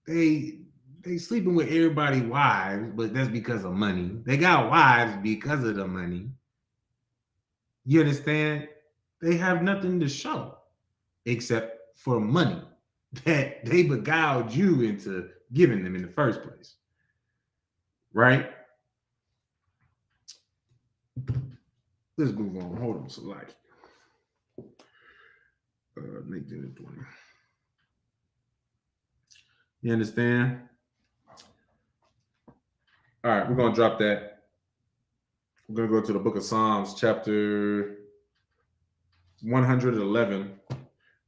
[SPEAKER 2] they sleeping with everybody's wives, but that's because of money. They got wives because of the money. You understand? They have nothing to show except for money that they beguiled you into giving them in the first place. Right? Let's move on. Hold on, Salaki. 19 and 20. You understand? All right, we're going to drop that. We're going to go to the book of Psalms, chapter 111,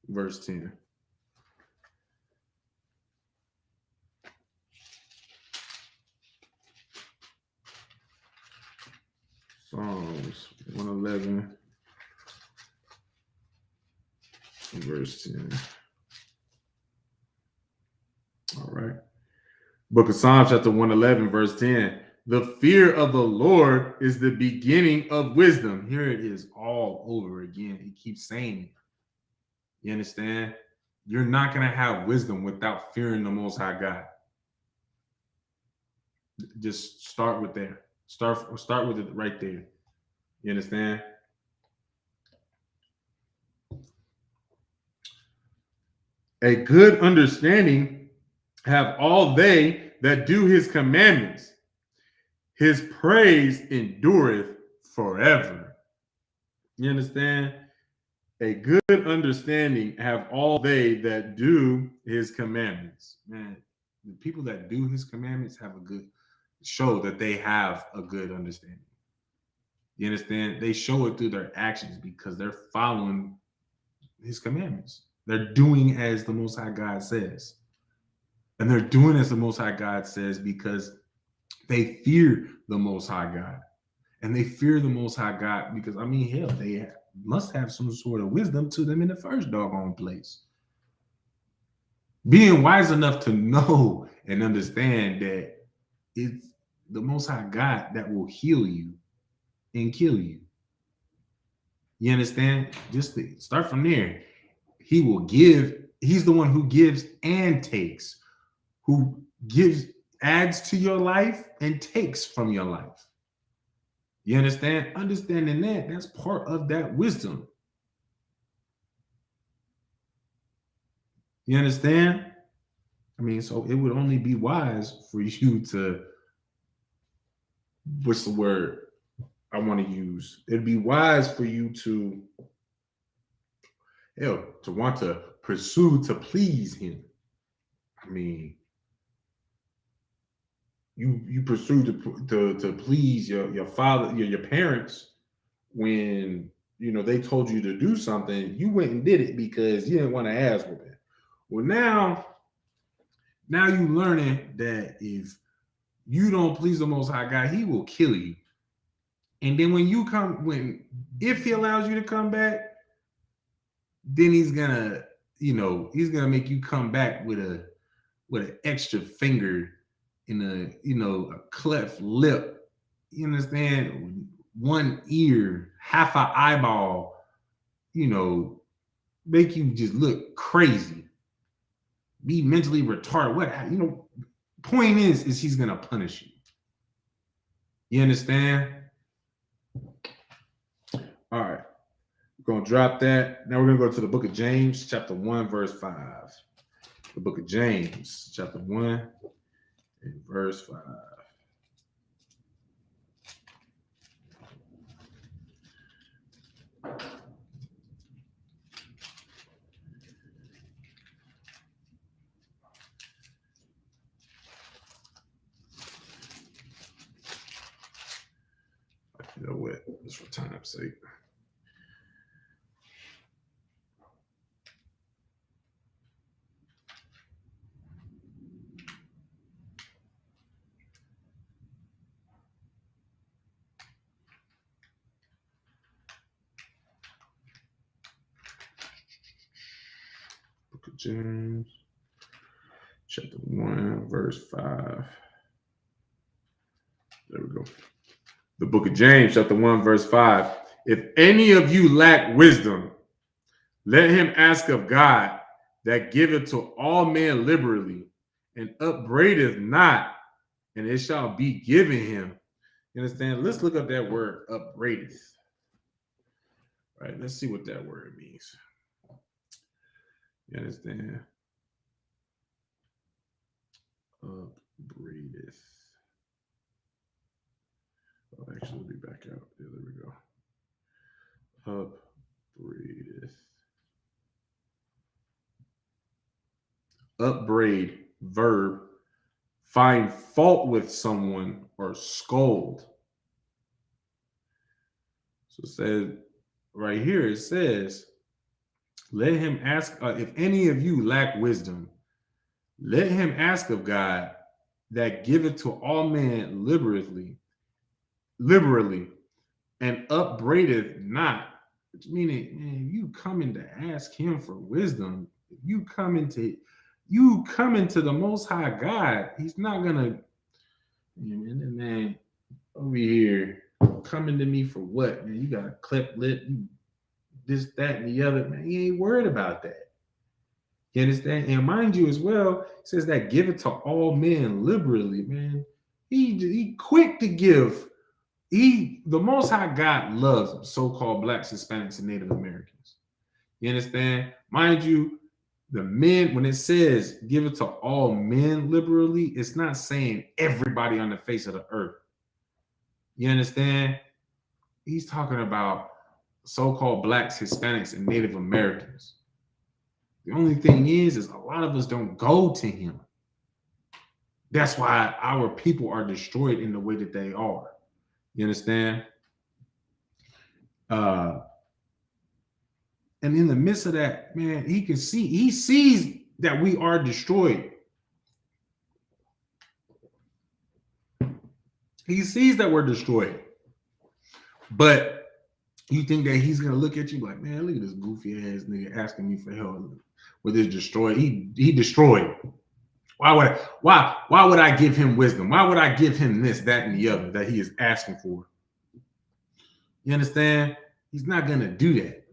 [SPEAKER 2] verse 10. Psalms 111, verse 10. All right. Book of Psalms, chapter 111, verse 10. The fear of the Lord is the beginning of wisdom. Here it is all over again. He keeps saying it. You understand? You're not going to have wisdom without fearing the Most High God. Just start with there. Start with it right there. You understand? A good understanding
[SPEAKER 1] have all they that do his commandments. His praise endureth forever. You understand? A good understanding have all they that do his commandments.
[SPEAKER 2] Man, the people that do his commandments have a good show that they have a good understanding. You understand? They show it through their actions because they're following his commandments. They're doing as the Most High God says. And they're doing as the Most High God says because they fear the Most High God. And they fear the Most High God because, I mean, hell, they must have some sort of wisdom to them in the first doggone place. Being wise enough to know and understand that it's the Most High God that will heal you and kill you. You understand? Just to start from there. He will give. He's the one who gives and takes, who gives, adds to your life and takes from your life. You understand? Understanding that, that's part of that wisdom. You understand? I mean, so it would only be wise for you to, what's the word I want to use? It'd be wise for you to, to want to pursue to please him. I mean, you pursue to please your father, your parents when they told you to do something. You went and did it because you didn't want to ask for it. Well, now you learning that if you don't please the Most High God, he will kill you. And then if he allows you to come back, then he's gonna make you come back with an extra finger in a cleft lip. You understand? One ear, half an eyeball, make you just look crazy. Be mentally retarded. Point is he's gonna punish you. You understand? All right. We're gonna drop that. Now we're gonna go to the book of James, chapter 1, verse 5. The book of James, chapter 1 and verse 5. You know what? Just for time's sake. Book of James, chapter 1, verse 5. There we go. The book of James, chapter 1, verse 5. If any of you lack wisdom, let him ask of God, that giveth to all men liberally, and upbraideth not, and it shall be given him. You understand? Let's look up that word, upbraideth. Right? Let's see what that word means. You understand? Upbraideth. Oh, actually, let me back out. Yeah, there we go. Upbraideth. Upbraid, verb, find fault with someone or scold. So it says right here, it says, let him ask, if any of you lack wisdom, let him ask of God, that giveth to all men liberally, and upbraideth not. Which meaning, man, you coming to ask him for wisdom, you come into the Most High God, he's not gonna, man, over here coming to me for what, man? You got a cleft lip, this, that, and the other, man. He ain't worried about that. You understand? And mind you, as well, it says that give it to all men liberally, man. He quick to give. The Most High God loves so-called Blacks, Hispanics, and Native Americans. You understand? Mind you, the men, when it says give it to all men liberally, it's not saying everybody on the face of the earth. You understand? He's talking about so-called blacks, Hispanics, and Native Americans. The only thing is a lot of us don't go to him. That's why our people are destroyed in the way that they are. You understand? And in the midst of that, man, he sees that we are destroyed. He sees that we're destroyed. But you think that he's gonna look at you like, man, look at this goofy ass nigga asking me for help with his destroyed. He destroyed. Why would I give him wisdom? Why would I give him this, that, and the other that he is asking for? You understand? He's not gonna do that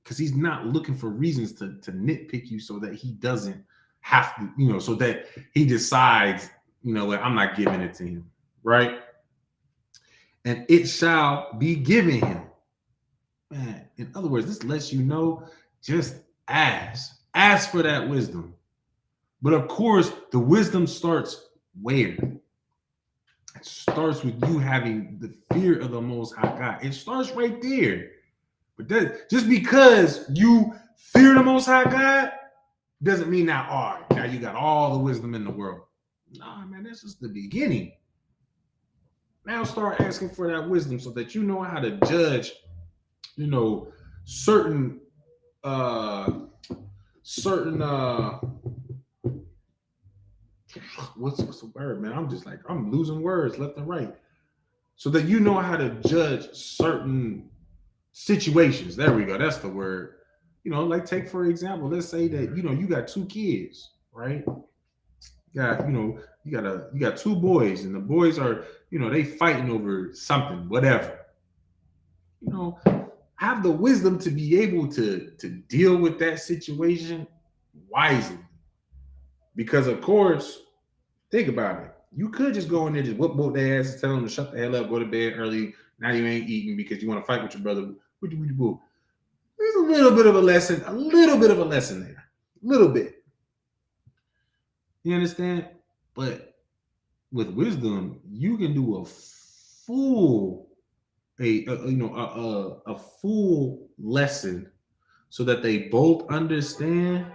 [SPEAKER 2] because he's not looking for reasons to nitpick you so that he doesn't have to, so that he decides, I'm not giving it to him, right? And it shall be given him. Man, in other words, this lets you know, just ask for that wisdom. But of course, the wisdom starts where? It starts with you having the fear of the Most High God. It starts right there. But that, just because you fear the Most High God doesn't mean now you got all the wisdom in the world. Nah, man, that's just the beginning. Now start asking for that wisdom so that you know how to judge, certain what's the word, man? I'm losing words left and right. So that you know how to judge certain situations. There we go. That's the word. Like take for example, let's say that you got two kids, right? You got two boys, and the boys are, they fighting over something, whatever. Have the wisdom to be able to deal with that situation wisely. Because of course, think about it. You could just go in there, just whoop both their asses, tell them to shut the hell up, go to bed early. Now you ain't eating because you want to fight with your brother. There's a little bit of a lesson there. A little bit. You understand? But with wisdom, you can do a full lesson so that they both understand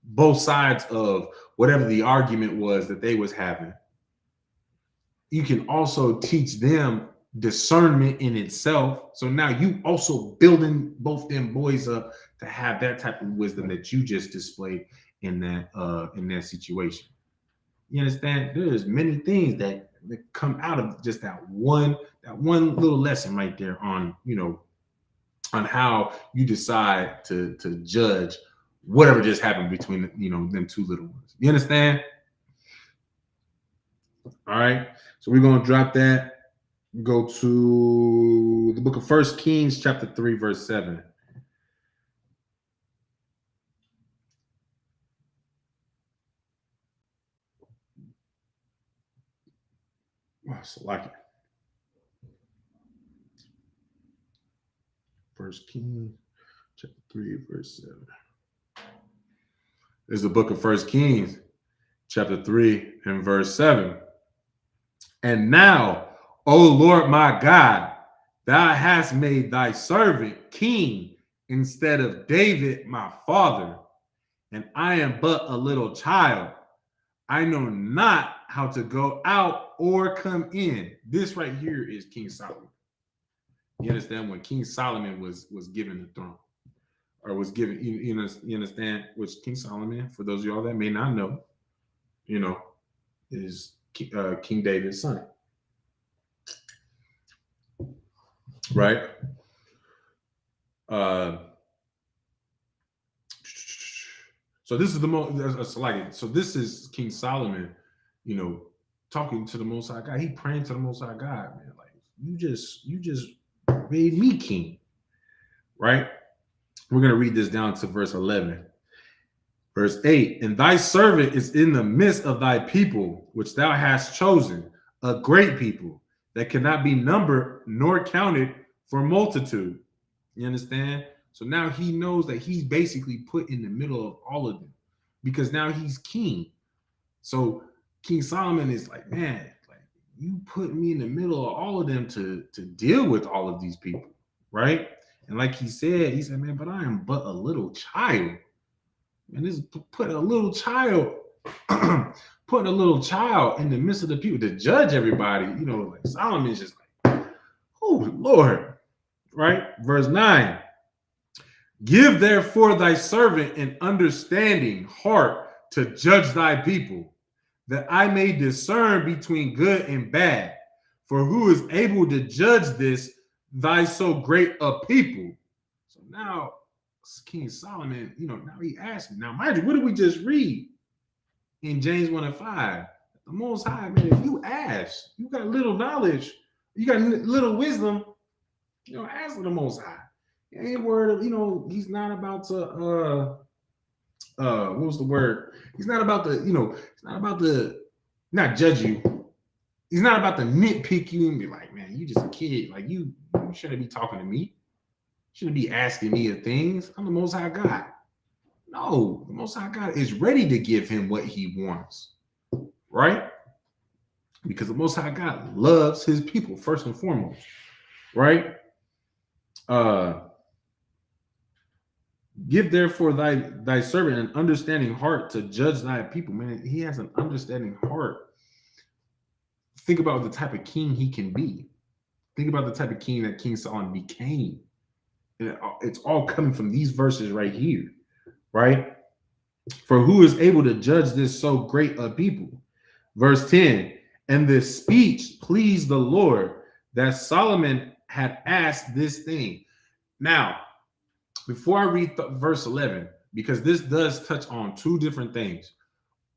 [SPEAKER 2] both sides of whatever the argument was that they was having. You can also teach them discernment in itself. So now you also building both them boys up to have that type of wisdom that you just displayed in that situation. You understand? There's many things that come out of just that one little lesson right there on on how you decide to judge whatever just happened between them two little ones. You understand? All right. So we're gonna drop that. Go to the book of 1 Kings, chapter 3, verse 7. Wow, so like it. 1 Kings, chapter 3, verse 7. This is the book of 1 Kings, chapter 3, and verse 7. And now, O Lord my God, thou hast made thy servant king instead of David my father, and I am but a little child. I know not how to go out or come in. This right here is King Solomon. You understand? When King Solomon was given the throne, or was given, you understand? Which King Solomon, for those of y'all that may not know, is King David's son. Right? So this is the most so this is King Solomon, talking to the Most High God. He praying to the Most High God, man. Like, you just made me king, right? We're gonna read this down to verse 11. Verse 8, and thy servant is in the midst of thy people, which thou hast chosen, a great people that cannot be numbered nor counted for multitude. You understand? So now he knows that he's basically put in the middle of all of them because now he's king. So King Solomon is like, man, like you put me in the middle of all of them to deal with all of these people, right? And like he said, man, but I am but a little child. And this put a little child, putting a little child in the midst of the people to judge everybody. You know, like Solomon's just like, oh Lord, right? Verse 9. Give therefore thy servant an understanding heart to judge thy people, that I may discern between good and bad. For who is able to judge this, thy so great a people? So now King Solomon, now he asks, now mind you, what did we just read in James 1 and 5? The Most High, man, if you ask, you got little knowledge, you got little wisdom, ask for the Most High. Ain't word of, he's not about to what was the word? He's not about to, he's not about to not judge you. He's not about to nitpick you and be like, man, you just a kid. Like you shouldn't be talking to me. You shouldn't be asking me of things. I'm the Most High God. No, the Most High God is ready to give him what he wants, right? Because the Most High God loves his people first and foremost, right? Give therefore thy servant an understanding heart to judge thy people. Man, he has an understanding heart. Think about the type of king he can be. Think about the type of king that King Solomon became. And it's all coming from these verses right here, right? For who is able to judge this so great a people? Verse 10, and the speech pleased the Lord that Solomon had asked this thing. Now, before I read verse 11, because this does touch on two different things.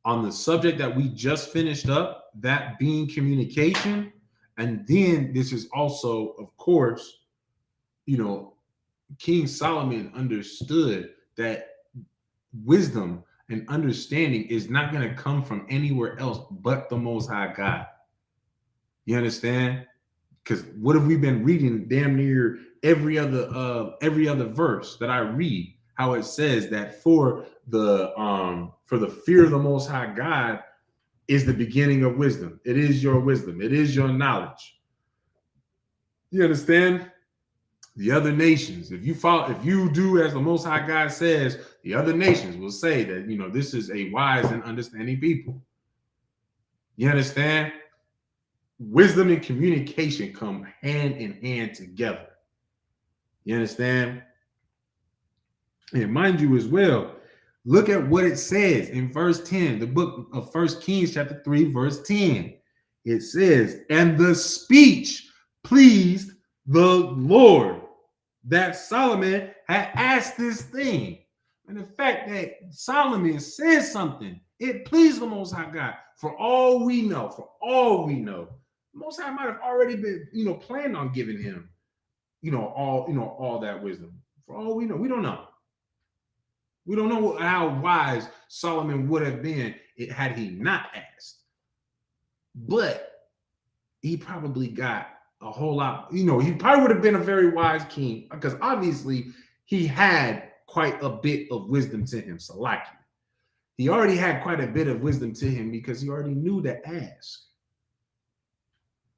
[SPEAKER 2] On the subject that we just finished up, that being communication. And then this is also, of course, King Solomon understood that wisdom and understanding is not going to come from anywhere else but the Most High God. You understand? Because what have we been reading damn near every other verse that I read, how it says that for the fear of the Most High God is the beginning of wisdom. It is your wisdom. It is your knowledge. You understand? The other nations, if you do as the Most High God says, the other nations will say that, this is a wise and understanding people. You understand? Wisdom and communication come hand in hand together. You understand? And mind you as well, look at what it says in verse 10, the book of 1 Kings chapter 3, verse 10. It says, and the speech pleased the Lord that Solomon had asked this thing. And the fact that Solomon said something, it pleased the Most High God. For all we know, the Most High might have already been, planned on giving him, all that wisdom. For all we know, we don't know. We don't know how wise Solomon would have been had he not asked. But he probably got a whole lot, he probably would have been a very wise king because obviously he had quite a bit of wisdom to him. Salaki. He already had quite a bit of wisdom to him because he already knew to ask.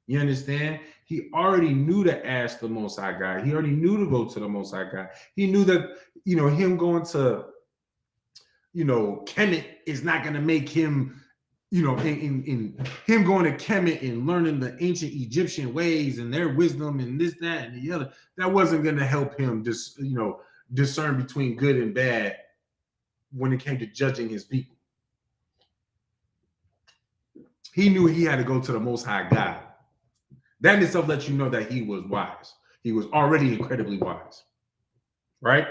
[SPEAKER 2] You understand? He already knew to ask the Most High God. He already knew to go to the Most High God. He knew that, him going to, Kemet is not going to make him, in him going to Kemet and learning the ancient Egyptian ways and their wisdom and this, that, and the other, that wasn't going to help him just, discern between good and bad when it came to judging his people. He knew he had to go to the Most High God. That in itself lets you know that he was wise. He was already incredibly wise, right?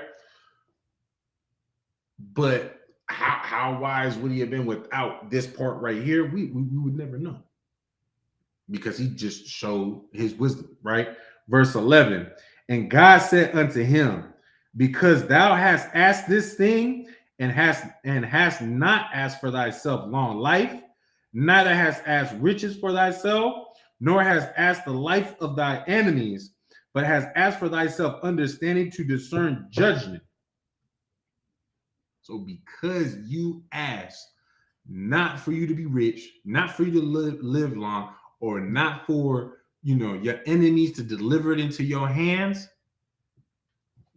[SPEAKER 2] But how wise would he have been without this part right here? We would never know because he just showed his wisdom, right? Verse 11, and God said unto him, because thou hast asked this thing and hast not asked for thyself long life, neither hast asked riches for thyself, nor hast asked the life of thy enemies, but has asked for thyself understanding to discern judgment. So because you asked not for you to be rich, not for you to live long, or not for your enemies to deliver it into your hands.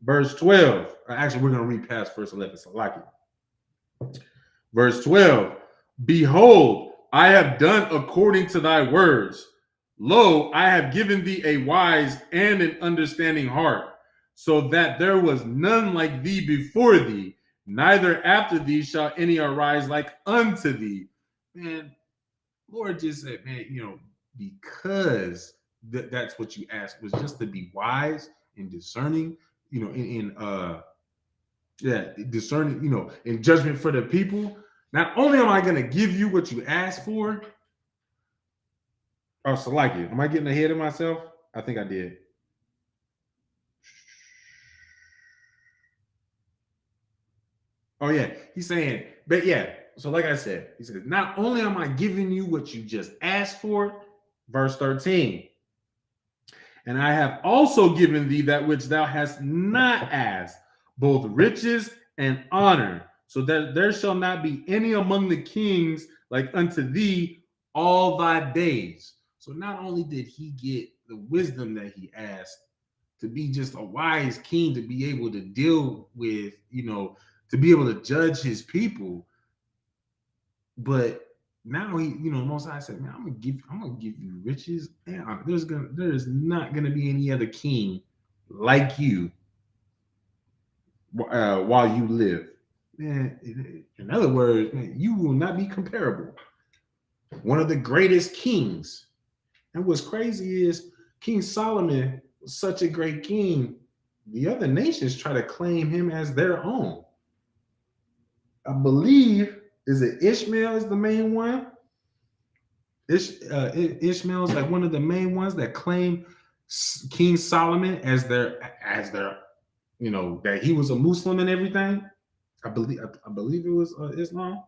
[SPEAKER 2] Verse 12. Actually, we're going to read past verse 11. So like it. Verse 12. Behold, I have done according to thy words. Lo, I have given thee a wise and an understanding heart, so that there was none like thee before thee, neither after thee shall any arise like unto thee. Man, Lord just said, man, because that's what you asked, was just to be wise and discerning, discerning, in judgment for the people. Not only am I going to give you what you asked for. Oh, so like it. Am I getting ahead of myself? I think I did. Oh, yeah. He's saying, but yeah. So like I said, he says, not only am I giving you what you just asked for, verse 13, and I have also given thee that which thou hast not asked, both riches and honor, so that there shall not be any among the kings like unto thee all thy days. So not only did he get the wisdom that he asked, to be just a wise king, to be able to deal with, to be able to judge his people, but now he, Most High said, man, I'm gonna give you riches, and there is not gonna be any other king like you while you live. Man, in other words, man, you will not be comparable. One of the greatest kings. And what's crazy is King Solomon was such a great king. The other nations try to claim him as their own. I believe, is it Ishmael is the main one? Ishmael is like one of the main ones that claim King Solomon as their, that he was a Muslim and everything. I believe it was Islam.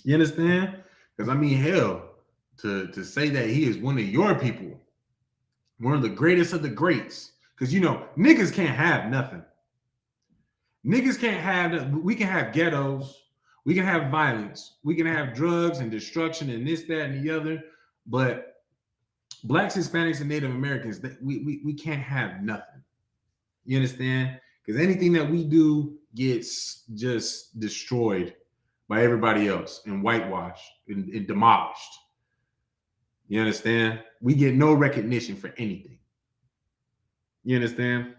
[SPEAKER 2] You understand? Because I mean, hell, to say that he is one of your people, one of the greatest of the greats, because niggas can't have nothing. Niggas can't have. We can have ghettos, we can have violence, we can have drugs and destruction and this, that, and the other, but Blacks, Hispanics, and Native Americans, we can't have nothing. You understand? Because anything that we do gets just destroyed by everybody else and whitewashed and demolished. You understand? We get no recognition for anything. You understand?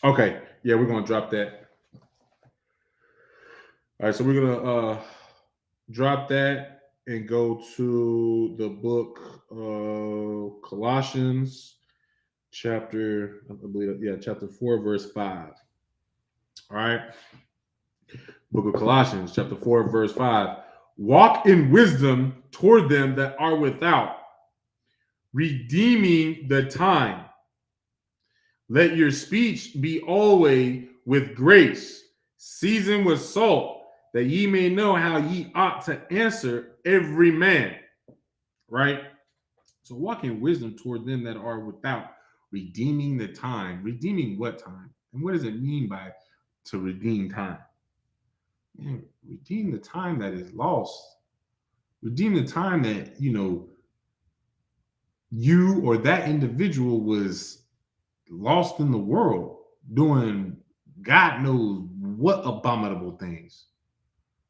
[SPEAKER 2] Okay, yeah, we're gonna drop that. All right, so we're gonna drop that and go to the book of Colossians, chapter 4, verse 5. All right. Book of Colossians, chapter 4, verse 5. Walk in wisdom toward them that are without, redeeming the time. Let your speech be always with grace, seasoned with salt, that ye may know how ye ought to answer every man. Right? So walk in wisdom toward them that are without, redeeming the time. Redeeming what time? And what does it mean by to redeem time? Man, redeem the time that is lost. Redeem the time that, you or that individual was lost in the world doing God knows what abominable things.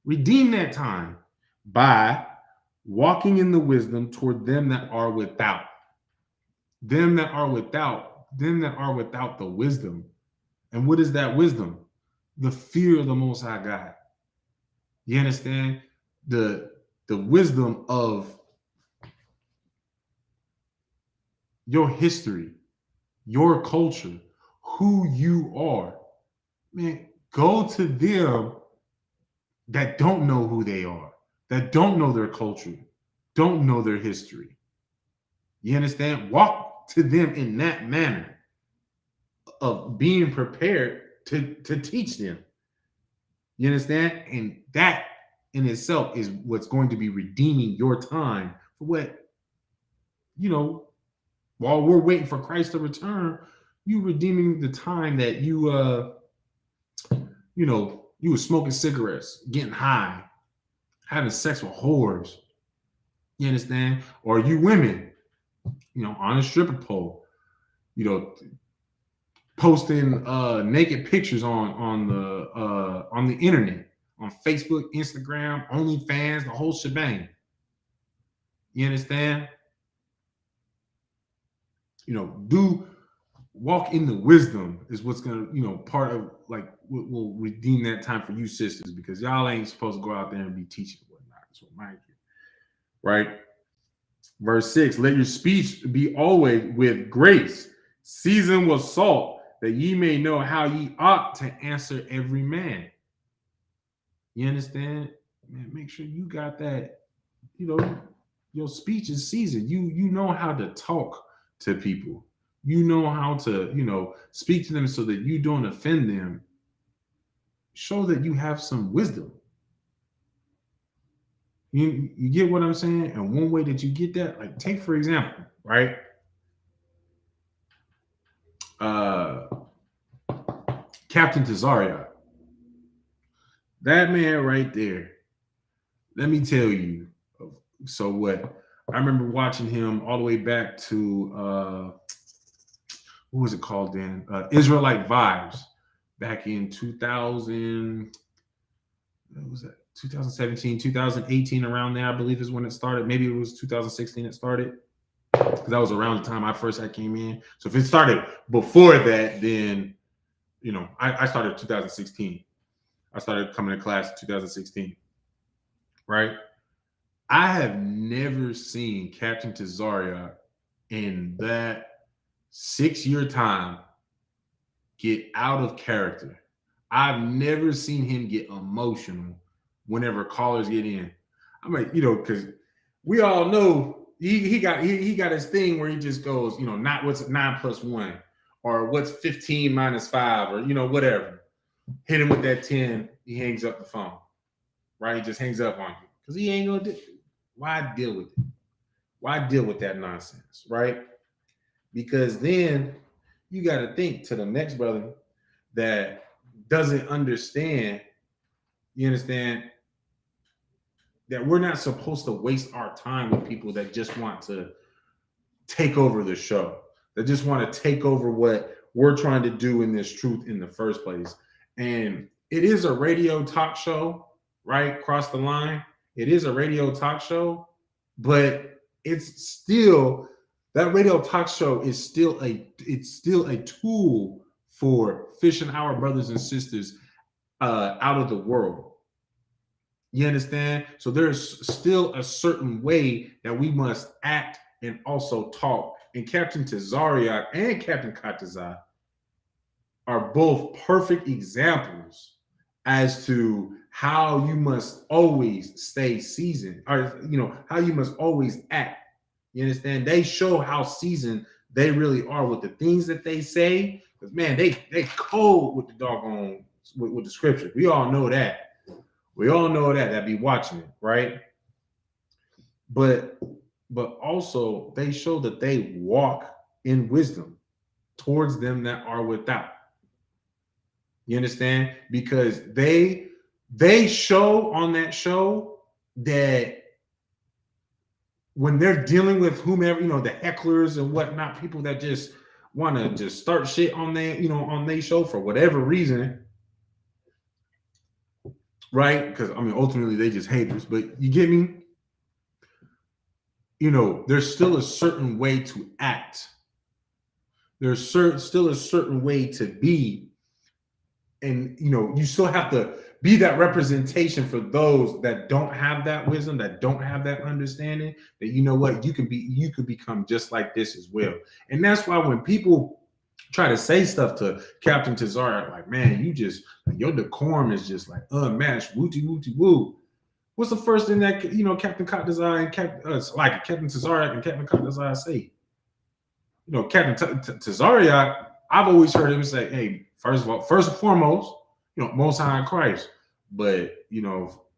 [SPEAKER 2] Redeem that time by walking in the wisdom toward them that are without. Them that are without the wisdom. And what is that wisdom? The fear of the Most High God. You understand? The wisdom of your history, your culture, who you are. Man, go to them that don't know who they are, that don't know their culture, don't know their history. You understand? Walk to them in that manner of being prepared to teach them. You understand? And that in itself is what's going to be redeeming your time for what, while we're waiting for Christ to return, you redeeming the time that you you were smoking cigarettes, getting high, having sex with whores. You understand? Or you women, on a stripper pole, posting naked pictures on the internet, on Facebook, Instagram, OnlyFans, the whole shebang. You understand? Do walk in the wisdom is what's gonna, part of like what will redeem that time for you sisters, because y'all ain't supposed to go out there and be teaching and whatnot. So mind you, right? Verse 6, let your speech be always with grace, seasoned with salt, that ye may know how ye ought to answer every man. You understand? Man, make sure you got that, your speech is seasoned. You know how to talk to people. You know how to, speak to them so that you don't offend them. Show that you have some wisdom. You get what I'm saying? And one way that you get that, like take for example, right? Captain Tazariot. That man right there. Let me tell you. So what? I remember watching him all the way back to what was it called then? Israelite Vibes back in 2000. What was that? 2017, 2018, around there, I believe is when it started. Maybe it was 2016 it started, because that was around the time I came in. So if it started before that, then, I started 2016. I started coming to class in 2016, right? I have never seen Captain Tazariot in that 6-year time get out of character. I've never seen him get emotional whenever callers get in. I'm like, because we all know he got his thing where he just goes, not what's 9 + 1, or what's 15 - 5, or whatever. Hit him with that 10, he hangs up the phone. Right? He just hangs up on you. Because he ain't gonna do it. Why deal with it? Why deal with that nonsense? Right? Because then you got to think to the next brother that doesn't understand, you understand, that we're not supposed to waste our time with people that just want to take over the show, that just want to take over what we're trying to do in this truth in the first place. And it is a radio talk show, right? Cross the line. It is a radio talk show, but it's still, that radio talk show is still a tool for fishing our brothers and sisters out of the world. You understand? So there's still a certain way that we must act and also talk. And Captain Tazariot and Captain Katazai are both perfect examples as to how you must always stay seasoned, or how you must always act. You understand? They show how seasoned they really are with the things that they say. Because man, they cold with the doggone with the scripture. We all know that. We all know that be watching it, right? But also they show that they walk in wisdom towards them that are without. You understand? Because they show on that show that when they're dealing with whomever, the hecklers and whatnot, people that just want to just start shit on their, on their show for whatever reason, right? Because ultimately they just haters, but you get me? There's still a certain way to act. There's still a certain way to be. And, you still have to be that representation for those that don't have that wisdom, that don't have that understanding, that, you could become just like this as well. And that's why when people try to say stuff to Captain Tazariot, like, man, your decorum is just like unmatched, wooty woo. What's the first thing that Captain Katazai and Captain Tazariot and Captain Katazai say? Captain Tazariot, I've always heard him say, hey, first and foremost, Most High in Christ. But,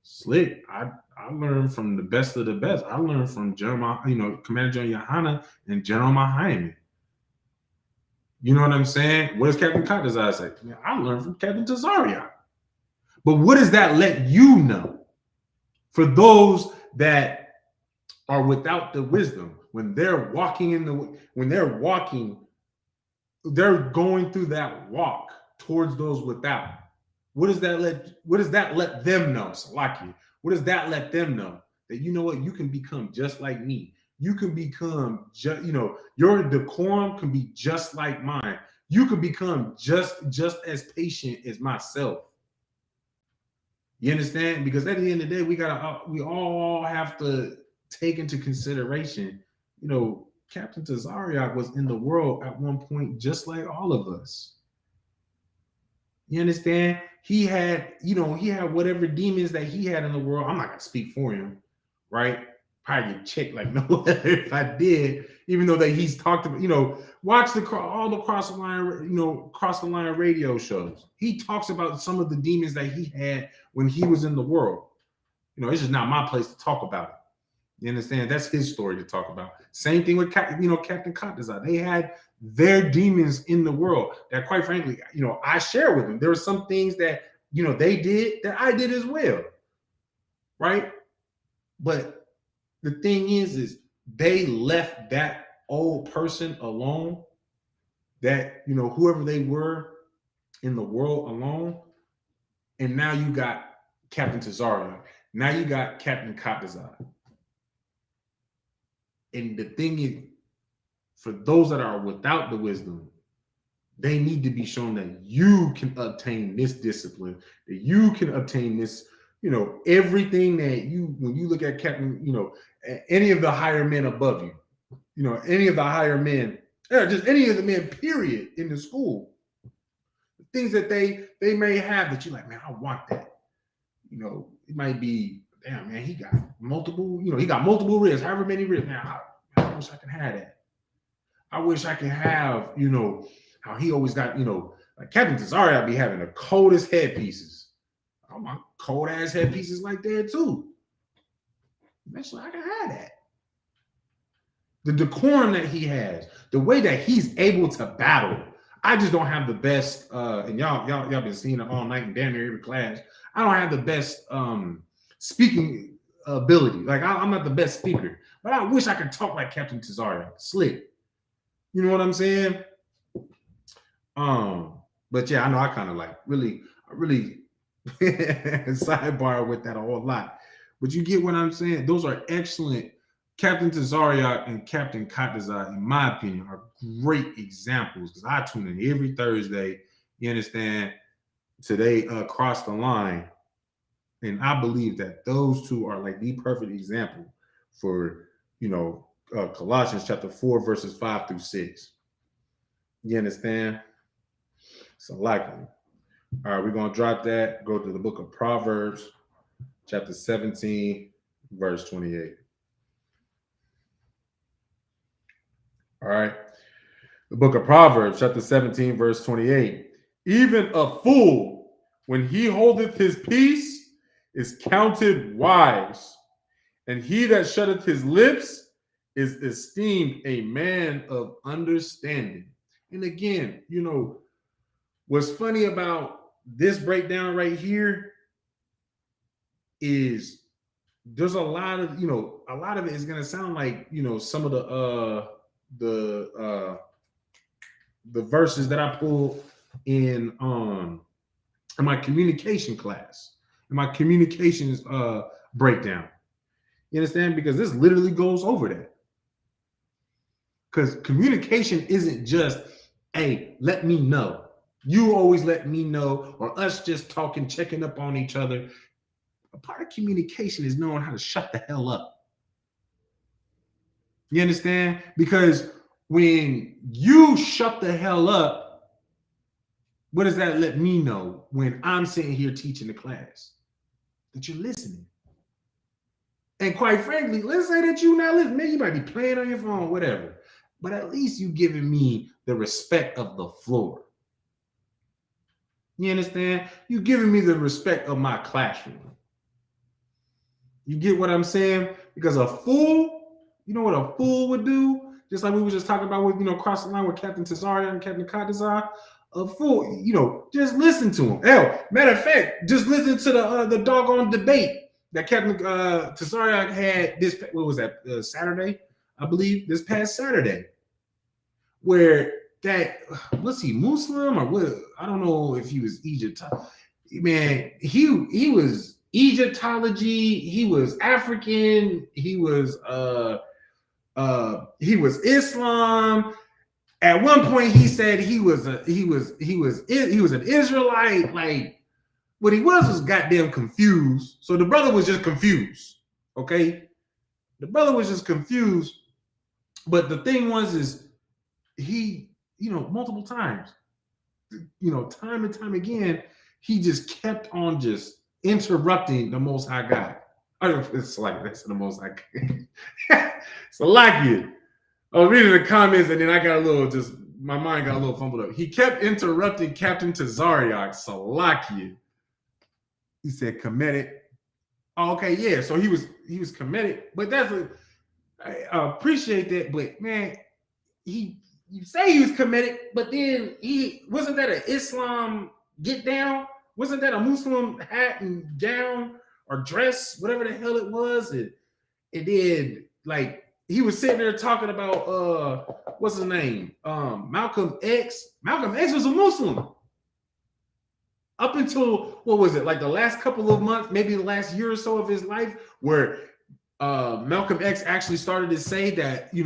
[SPEAKER 2] Slick, I learned from the best of the best. I learned from Jeremiah, Commander General Yohana and General Mahayim. You know what I'm saying? What does Captain Katazai say? Man, I learned from Captain Tazariak. But what does that let you know? For those that are without the wisdom, when they're they're going through that walk towards those without. What does that let them know? Salaki. What does that let them know? That you know what? You can become just like me. You can become your decorum can be just like mine. You can become just as patient as myself. You understand? Because at the end of the day, we all have to take into consideration, Captain Tazariak was in the world at one point just like all of us. You understand? He had whatever demons that he had in the world. I'm not gonna speak for him, right? Probably get checked like no if I did, even though that he's talked about, watch all the cross the line radio shows. He talks about some of the demons that he had when he was in the world. It's just not my place to talk about it. You understand? That's his story to talk about. Same thing with Captain Katazai. They had their demons in the world that, quite frankly, I share with them. There were some things that they did that I did as well, right? But the thing is they left that old person alone, that whoever they were in the world alone, and now you got Captain Tazariak. Now you got Captain Katazai. And the thing is, for those that are without the wisdom, they need to be shown that you can obtain this discipline, that you can obtain this, everything that when you look at Captain, any of the higher men above you, any of the higher men, just any of the men, period, in the school, the things that they may have that you're like, man, I want that. It might be, damn, man, he got multiple ribs, however many ribs. Man, I wish I could have that. I wish I could have, how he always got, like Captain Tazariak be having the coldest headpieces. I want cold ass headpieces like that too. Eventually, I can have that. The decorum that he has, the way that he's able to battle. I just don't have the best, and y'all been seeing it all night in damn near every class. I don't have the best speaking ability. Like I'm not the best speaker, but I wish I could talk like Captain Tazariak, slick. You know what I'm saying? But yeah, I know I kind of like really sidebar with that a whole lot. But you get what I'm saying? Those are excellent. Captain Tazariak and Captain Katazai, in my opinion, are great examples because I tune in every Thursday. You understand? Today, cross the line. And I believe that those two are like the perfect example for, Colossians chapter 4, verses 5 through 6. You understand? So likely. All right, we're going to drop that, go to the book of Proverbs, chapter 17, verse 28. All right. The book of Proverbs, chapter 17, verse 28. Even a fool, when he holdeth his peace, is counted wise, and he that shutteth his lips is esteemed a man of understanding. And again, what's funny about this breakdown right here is there's a lot of it is going to sound like, some of the verses that I pulled in my communication class, in my communications breakdown. You understand? Because this literally goes over that. Because communication isn't just, hey, let me know. You always let me know, or us just talking, checking up on each other. A part of communication is knowing how to shut the hell up. You understand? Because when you shut the hell up, what does that let me know when I'm sitting here teaching the class? That you're listening. And quite frankly, let's say that you not listening. Maybe you might be playing on your phone, whatever. but at least you giving me the respect of the floor. You understand? You giving me the respect of my classroom. You get what I'm saying? Because a fool, you know what a fool would do? Just like we were just talking about with, cross the line with Captain Tazarian and Captain Kadazar. A fool, just listen to him. Hell, matter of fact, just listen to the doggone debate that Captain Tazarian had what was that, Saturday? I believe this past Saturday. Where that, was he Muslim or what? I don't know if he was Egypt. Man, he was Egyptology, he was African, he was Islam. At one point he said he was an Israelite. Like, what he was goddamn confused. So the brother was just confused. Okay? The brother was just confused. But the thing is he, multiple times, time and time again, he just kept on just interrupting the Most High God. It's like that's the Most High God. It's like it. I was reading the comments and then I got my mind got a little fumbled up. He kept interrupting Captain Tazariak, Salakia. He said comedic. Oh, okay, yeah. So he was comedic, but I appreciate that. But man, you say he was comedic, but then he wasn't that an Islam get down? Wasn't that a Muslim hat and gown or dress, whatever the hell it was? And then like he was sitting there talking about what's his name? Malcolm X. Malcolm X was a Muslim. Up until what was it, like the last couple of months, maybe the last year or so of his life, where Malcolm X actually started to say that, we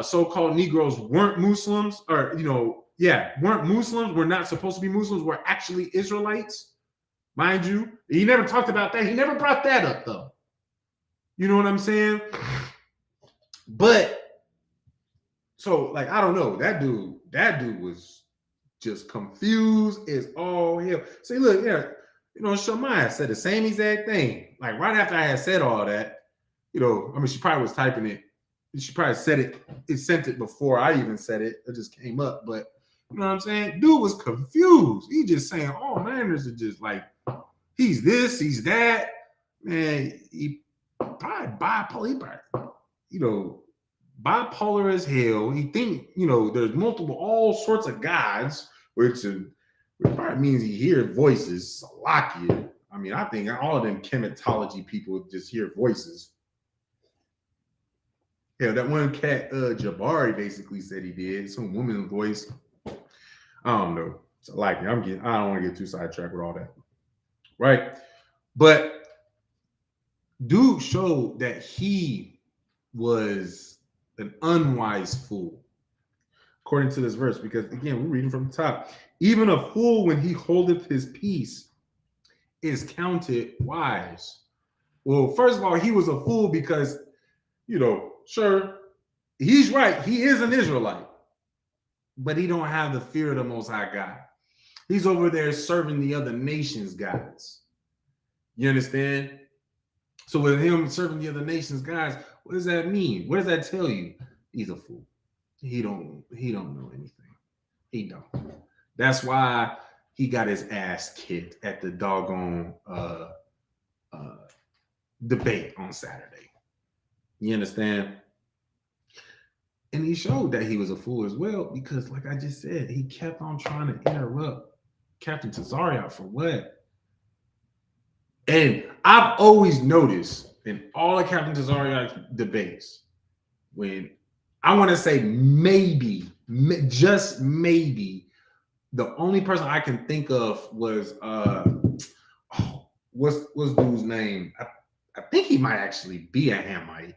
[SPEAKER 2] so-called Negroes weren't Muslims, or weren't Muslims. We're not supposed to be Muslims. We're actually Israelites, mind you. He never talked about that. He never brought that up, though. You know what I'm saying? But so, like, I don't know. That dude was just confused as all hell. See, look, Shamaya said the same exact thing. Like right after I had said all that, she probably was typing it. She probably said it. It sent it before I even said it. It just came up. But you know what I'm saying? Dude was confused. He just saying all manners are just like, he's this, he's that. Man, he probably bipolar. He bipolar as hell. He think, there's all sorts of gods, which probably means he hears voices. Salakia. I mean, I think all of them chematology people just hear voices. Yeah, that one cat, Jabari, basically said he did. Some woman's voice. I don't know. It's like I don't want to get too sidetracked with all that. Right? But dude showed that he was an unwise fool, according to this verse, because again, we're reading from the top. Even a fool, when he holdeth his peace, is counted wise. Well, first of all, he was a fool because, sure, he's right. He is an Israelite, but he don't have the fear of the Most High God. He's over there serving the other nations' gods. You understand? So with him serving the other nations' gods, what does that mean? What does that tell you? He's a fool. He don't know anything. He don't. That's why he got his ass kicked at the doggone debate on Saturday. You understand? And he showed that he was a fool as well, because like I just said, he kept on trying to interrupt Captain Tazariak for what? And I've always noticed in all of Captain Tazariak's debates, when I want to say maybe, just maybe, the only person I can think of was what's dude's name? I think he might actually be a Hamite.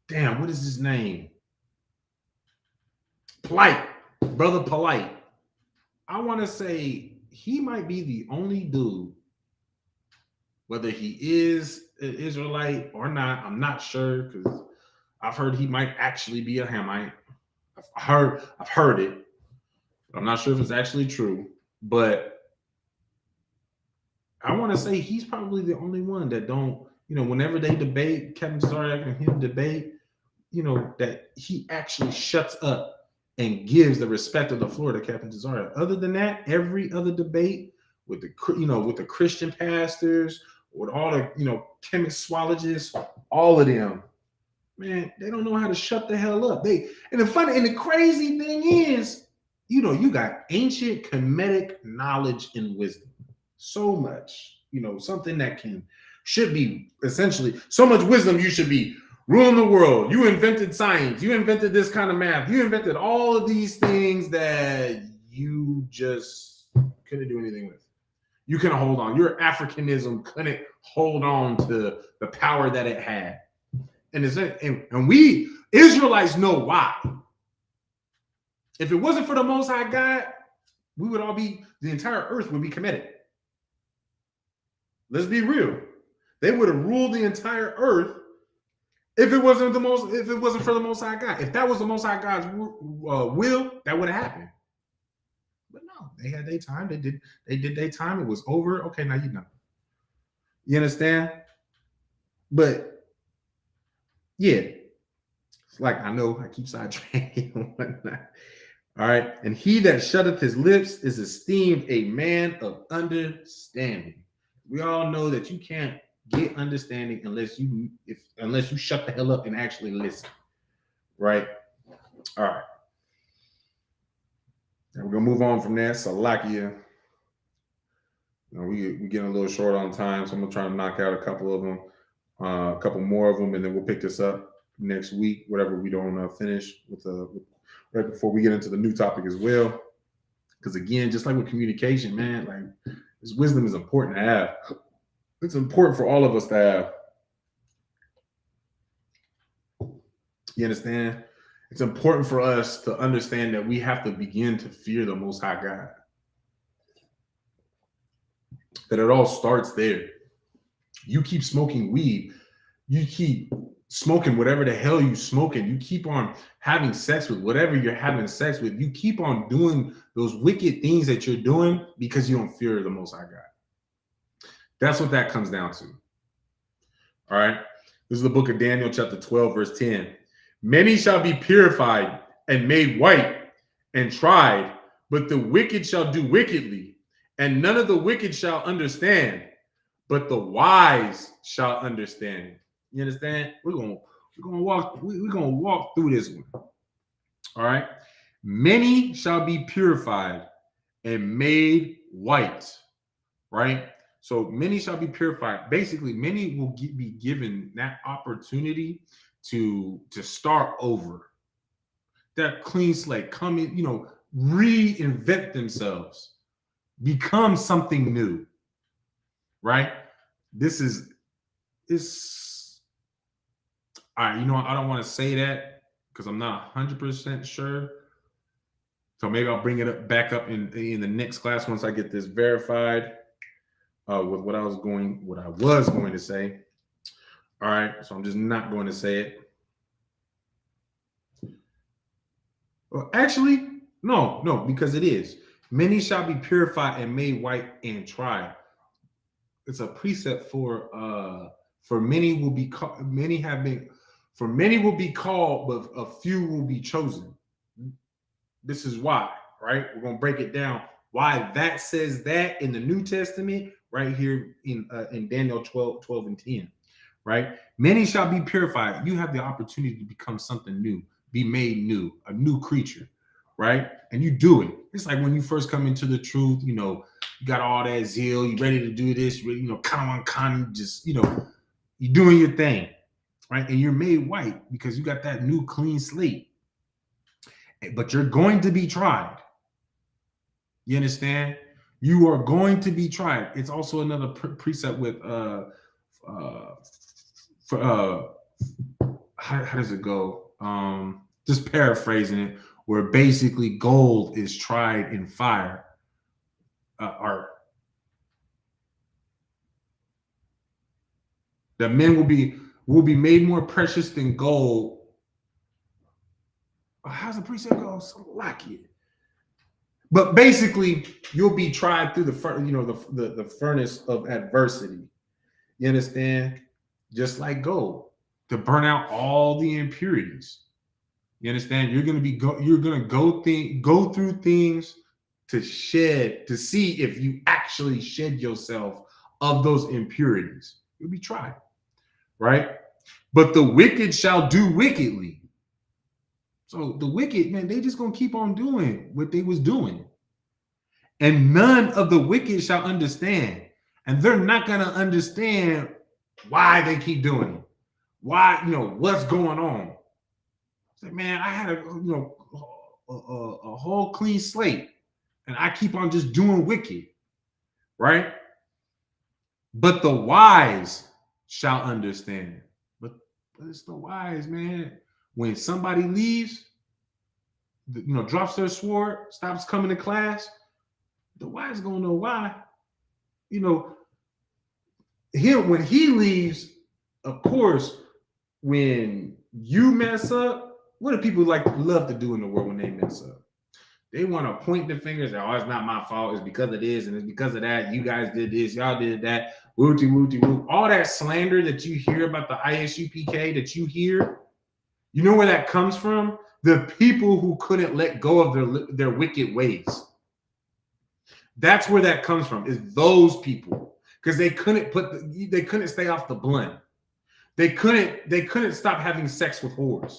[SPEAKER 2] Damn, what is his name? Polite, brother Polite. I want to say he might be the only dude, whether he is an Israelite or not, I'm not sure, because I've heard he might actually be a Hamite. I've heard it. I'm not sure if it's actually true, but I want to say he's probably the only one that don't, whenever they debate, Captain Zaryak and him debate, that he actually shuts up and gives the respect of the floor to Captain Zaryak. Other than that, every other debate with the Christian pastors, with all the chemists, all of them, man, they don't know how to shut the hell up. And the crazy thing is, you got ancient Kemetic knowledge and wisdom. So much, something that should be essentially so much wisdom. You should be ruling the world. You invented science. You invented this kind of math. You invented all of these things that you just couldn't do anything with. You couldn't hold on. Your Africanism couldn't hold on to the power that it had. And we Israelites know why. If it wasn't for the Most High God, the entire earth would be Kemetic. Let's be real. They would have ruled the entire earth if it wasn't for the Most High God. If that was the Most High God's will, that would have happened. But no, they had their time. They did their time. It was over. Okay, now you know. You understand? But yeah, it's like I know I keep sidetracking and whatnot. All right, and he that shutteth his lips is esteemed a man of understanding. We all know that you can't get understanding unless you shut the hell up and actually listen. Right? All right. And we're gonna move on from there. Salakia. We getting a little short on time, so I'm gonna try to knock out a couple of them, a couple more of them, and then we'll pick this up next week, whatever we don't finish with right before we get into the new topic as well. Because again, just like with communication, man, like this wisdom is important to have. It's important for all of us to have. You understand? It's important for us to understand that we have to begin to fear the Most High God. That it all starts there. You keep smoking weed. You keep smoking whatever the hell you smoking. You keep on having sex with whatever you're having sex with. You keep on doing those wicked things that you're doing because you don't fear the Most High God. That's what that comes down to. All right. This is the book of Daniel, chapter 12, verse 10. Many shall be purified and made white and tried, but the wicked shall do wickedly, and none of the wicked shall understand, but the wise shall understand. You understand? We're gonna walk through this one. All right. Many shall be purified and made white. Right. So many shall be purified. Basically, many will be given that opportunity to start over. That clean slate, come in, reinvent themselves, become something new. Right? It's all right. I don't want to say that because I'm not 100% sure. So maybe I'll bring it back up in the next class once I get this verified. With what I was going to say. All right, so I'm just not going to say it. Well, actually, no, because it is. Many shall be purified and made white and tried. It's a precept for many will be called. Many will be called, but a few will be chosen. This is why, right? We're gonna break it down. Why that says that in the New Testament, right here in Daniel 12 and 10, right? Many shall be purified. You have the opportunity to become something new, be made new, a new creature, right? And you do it. It's like when you first come into the truth, you got all that zeal, you ready to do this, just, you're doing your thing, right? And you're made white because you got that new clean slate. But you're going to be tried. You understand? You are going to be tried. It's also another precept with how does it go? Just paraphrasing it, where basically gold is tried in fire. Or that men will be made more precious than gold. How's the precept go? So lucky. But basically, you'll be tried through the furnace of adversity. You understand? just like gold, to burn out all the impurities. You understand? You're gonna go through things to see if you actually shed yourself of those impurities. You'll be tried, right? But the wicked shall do wickedly. So the wicked, man, they just gonna keep on doing what they was doing. And none of the wicked shall understand. And they're not gonna understand why they keep doing it. Why, what's going on. It's like, man, I had a whole clean slate, and I keep on just doing wicked, right? But the wise shall understand. But it's the wise, man. When somebody leaves, drops their sword, stops coming to class, the wise gonna know why. When he leaves, of course, when you mess up, what do people love to do in the world when they mess up? They want to point the fingers. Oh, it's not my fault. It's because of this and it's because of that. You guys did this. Y'all did that. Wooty, wooty, woo. All that slander that you hear about the ISUPK that you hear, you know where that comes from? The people who couldn't let go of their wicked ways. That's where that comes from, is those people. Because they couldn't stay off the blunt. They couldn't stop having sex with whores.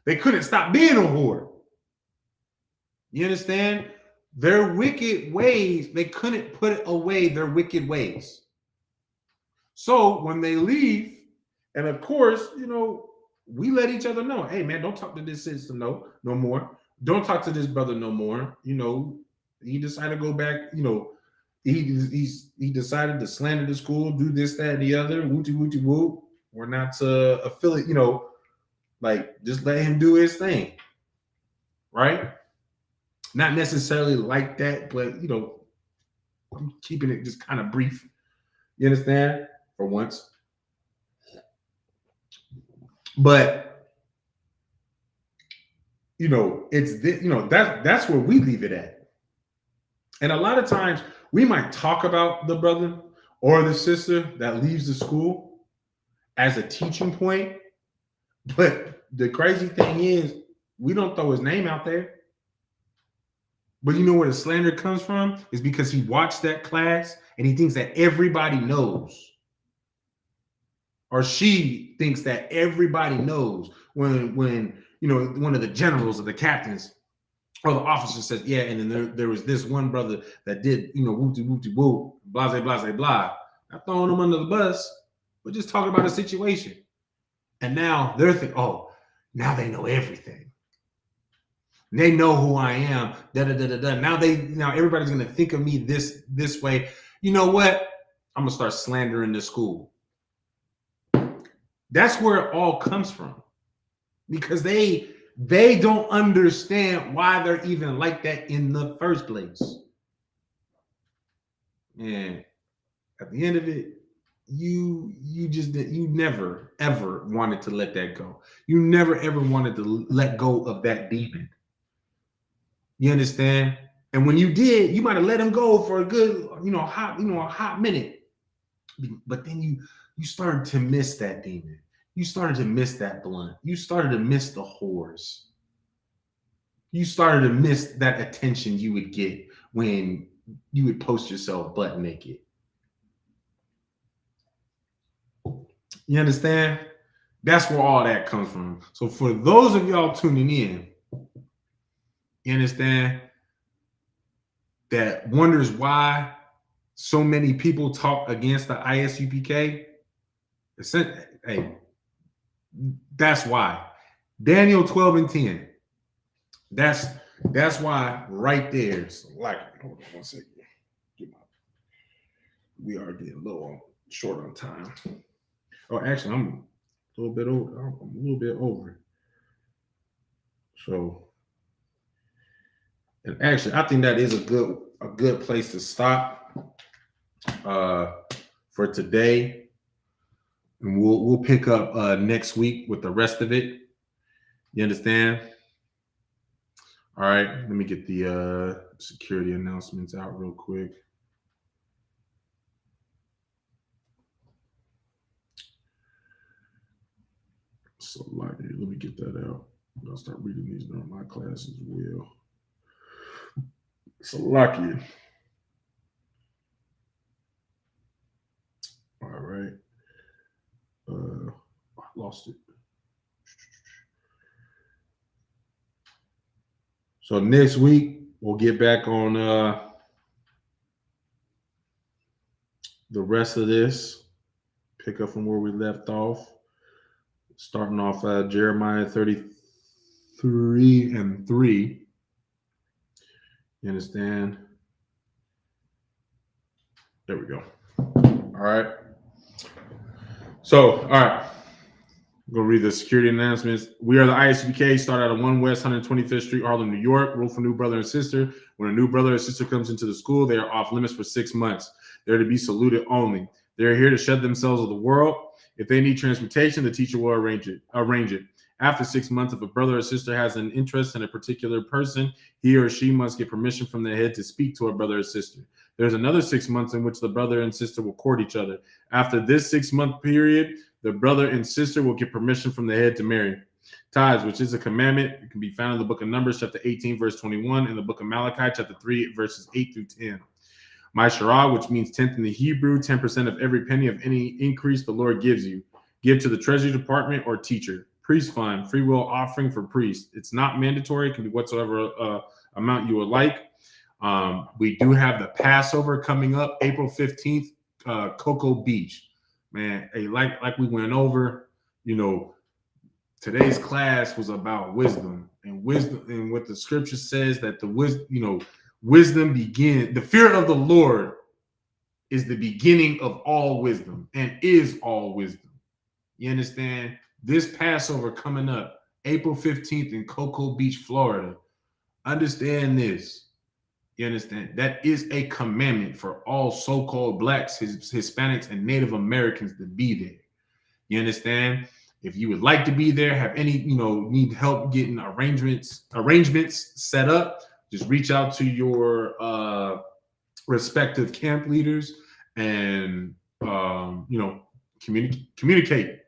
[SPEAKER 2] They couldn't stop being a whore. You understand? Their wicked ways, they couldn't put away their wicked ways. So when they leave, and of course, we let each other know, hey man, don't talk to this sister no more. Don't talk to this brother no more. He decided to go back, he decided to slander the school, do this, that, and the other, wooty wooty woo. We're not affiliate, just let him do his thing. Right? Not necessarily like that, but I'm keeping it just kind of brief. You understand? For once. But that's where we leave it at. And a lot of times we might talk about the brother or the sister that leaves the school as a teaching point, but the crazy thing is we don't throw his name out there. But you know where the slander comes from? Is because he watched that class and he thinks that everybody knows. Or she thinks that everybody knows when one of the generals or the captains or the officer says, yeah, and then there was this one brother that did, wooty wooty woo, blah, blah, blah, blah. Not throwing him under the bus, but just talking about a situation. And now they're thinking, oh, now they know everything. They know who I am. Da da da da da. Now everybody's gonna think of me this way. You know what? I'm gonna start slandering the school. That's where it all comes from, because they don't understand why they're even like that in the first place. And at the end of it, you never ever wanted to let that go. You never ever wanted to let go of that demon. You understand? And when you did, you might have let him go for a good, a hot minute. But then you started to miss that demon. You started to miss that blunt. You started to miss the whores. You started to miss that attention you would get when you would post yourself butt naked. You understand? That's where all that comes from. So for those of y'all tuning in, you understand, that wonders why so many people talk against the ISUPK, hey, that's why. Daniel 12:10. That's why right there. So hold on one second. We are getting short on time. Oh, actually, I'm a little bit over. I'm a little bit over. So, and actually, I think that is a good place to stop for today. And we'll pick up next week with the rest of it. You understand? All right, let me get the security announcements out real quick.
[SPEAKER 1] So let me get that out. I'll start reading these during my class as well. So lucky. All right. I lost it. So next week we'll get back on the rest of this. Pick up from where we left off. Starting off Jeremiah 33:3. You understand? There we go. All right. So, all right. I'm going to read the security announcements. We are the ISUPK. Start out at 1 West 125th Street, Harlem, New York. Rule for new brother and sister. When a new brother or sister comes into the school, they are off limits for 6 months. They're to be saluted only. They're here to shed themselves of the world. If they need transportation, the teacher will arrange it. After 6 months, if a brother or sister has an interest in a particular person, he or she must get permission from the head to speak to a brother or sister. There's another 6 months in which the brother and sister will court each other. After this 6-month period, the brother and sister will get permission from the head to marry. Tithes, which is a commandment, it can be found in the book of Numbers, chapter 18, verse 21, and the book of Malachi, chapter 3, verses 8 through 10. Ma'asharah, which means tenth in the Hebrew, 10% of every penny of any increase the Lord gives you. Give to the treasury department or teacher. Priest fund, free will offering for priests. It's not mandatory. It can be whatsoever amount you would like. We do have the Passover coming up, April 15th, Cocoa Beach. Man, hey, like we went over, today's class was about wisdom and what the scripture says that wisdom begins. The fear of the Lord is the beginning of all wisdom and is all wisdom. You understand? This Passover coming up, April 15th in Cocoa Beach, Florida. Understand this. You understand? That is a commandment for all so-called blacks, Hispanics, and Native Americans to be there. You understand? If you would like to be there, have any, need help getting arrangements set up, just reach out to your respective camp leaders and, communicate.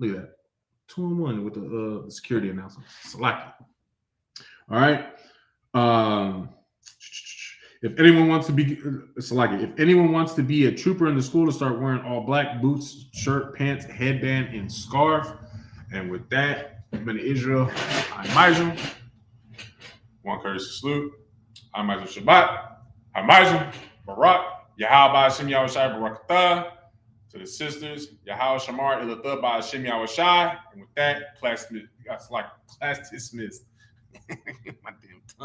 [SPEAKER 1] Look at that. 2-on-1 with the security announcements. Select it. All right. If anyone wants to be a trooper in the school, to start wearing all black, boots, shirt, pants, headband, and scarf. And with that, I'm in Israel. I'm Mizum. One courtesy salute. I'm Mizum Shabbat. I'm Mizum Barak. Yahweh Hashem Yahushai Barakatah. To the sisters, Yahweh Shamar Ilatah by Hashem Yahushai. And with that, class dismissed. My damn tongue.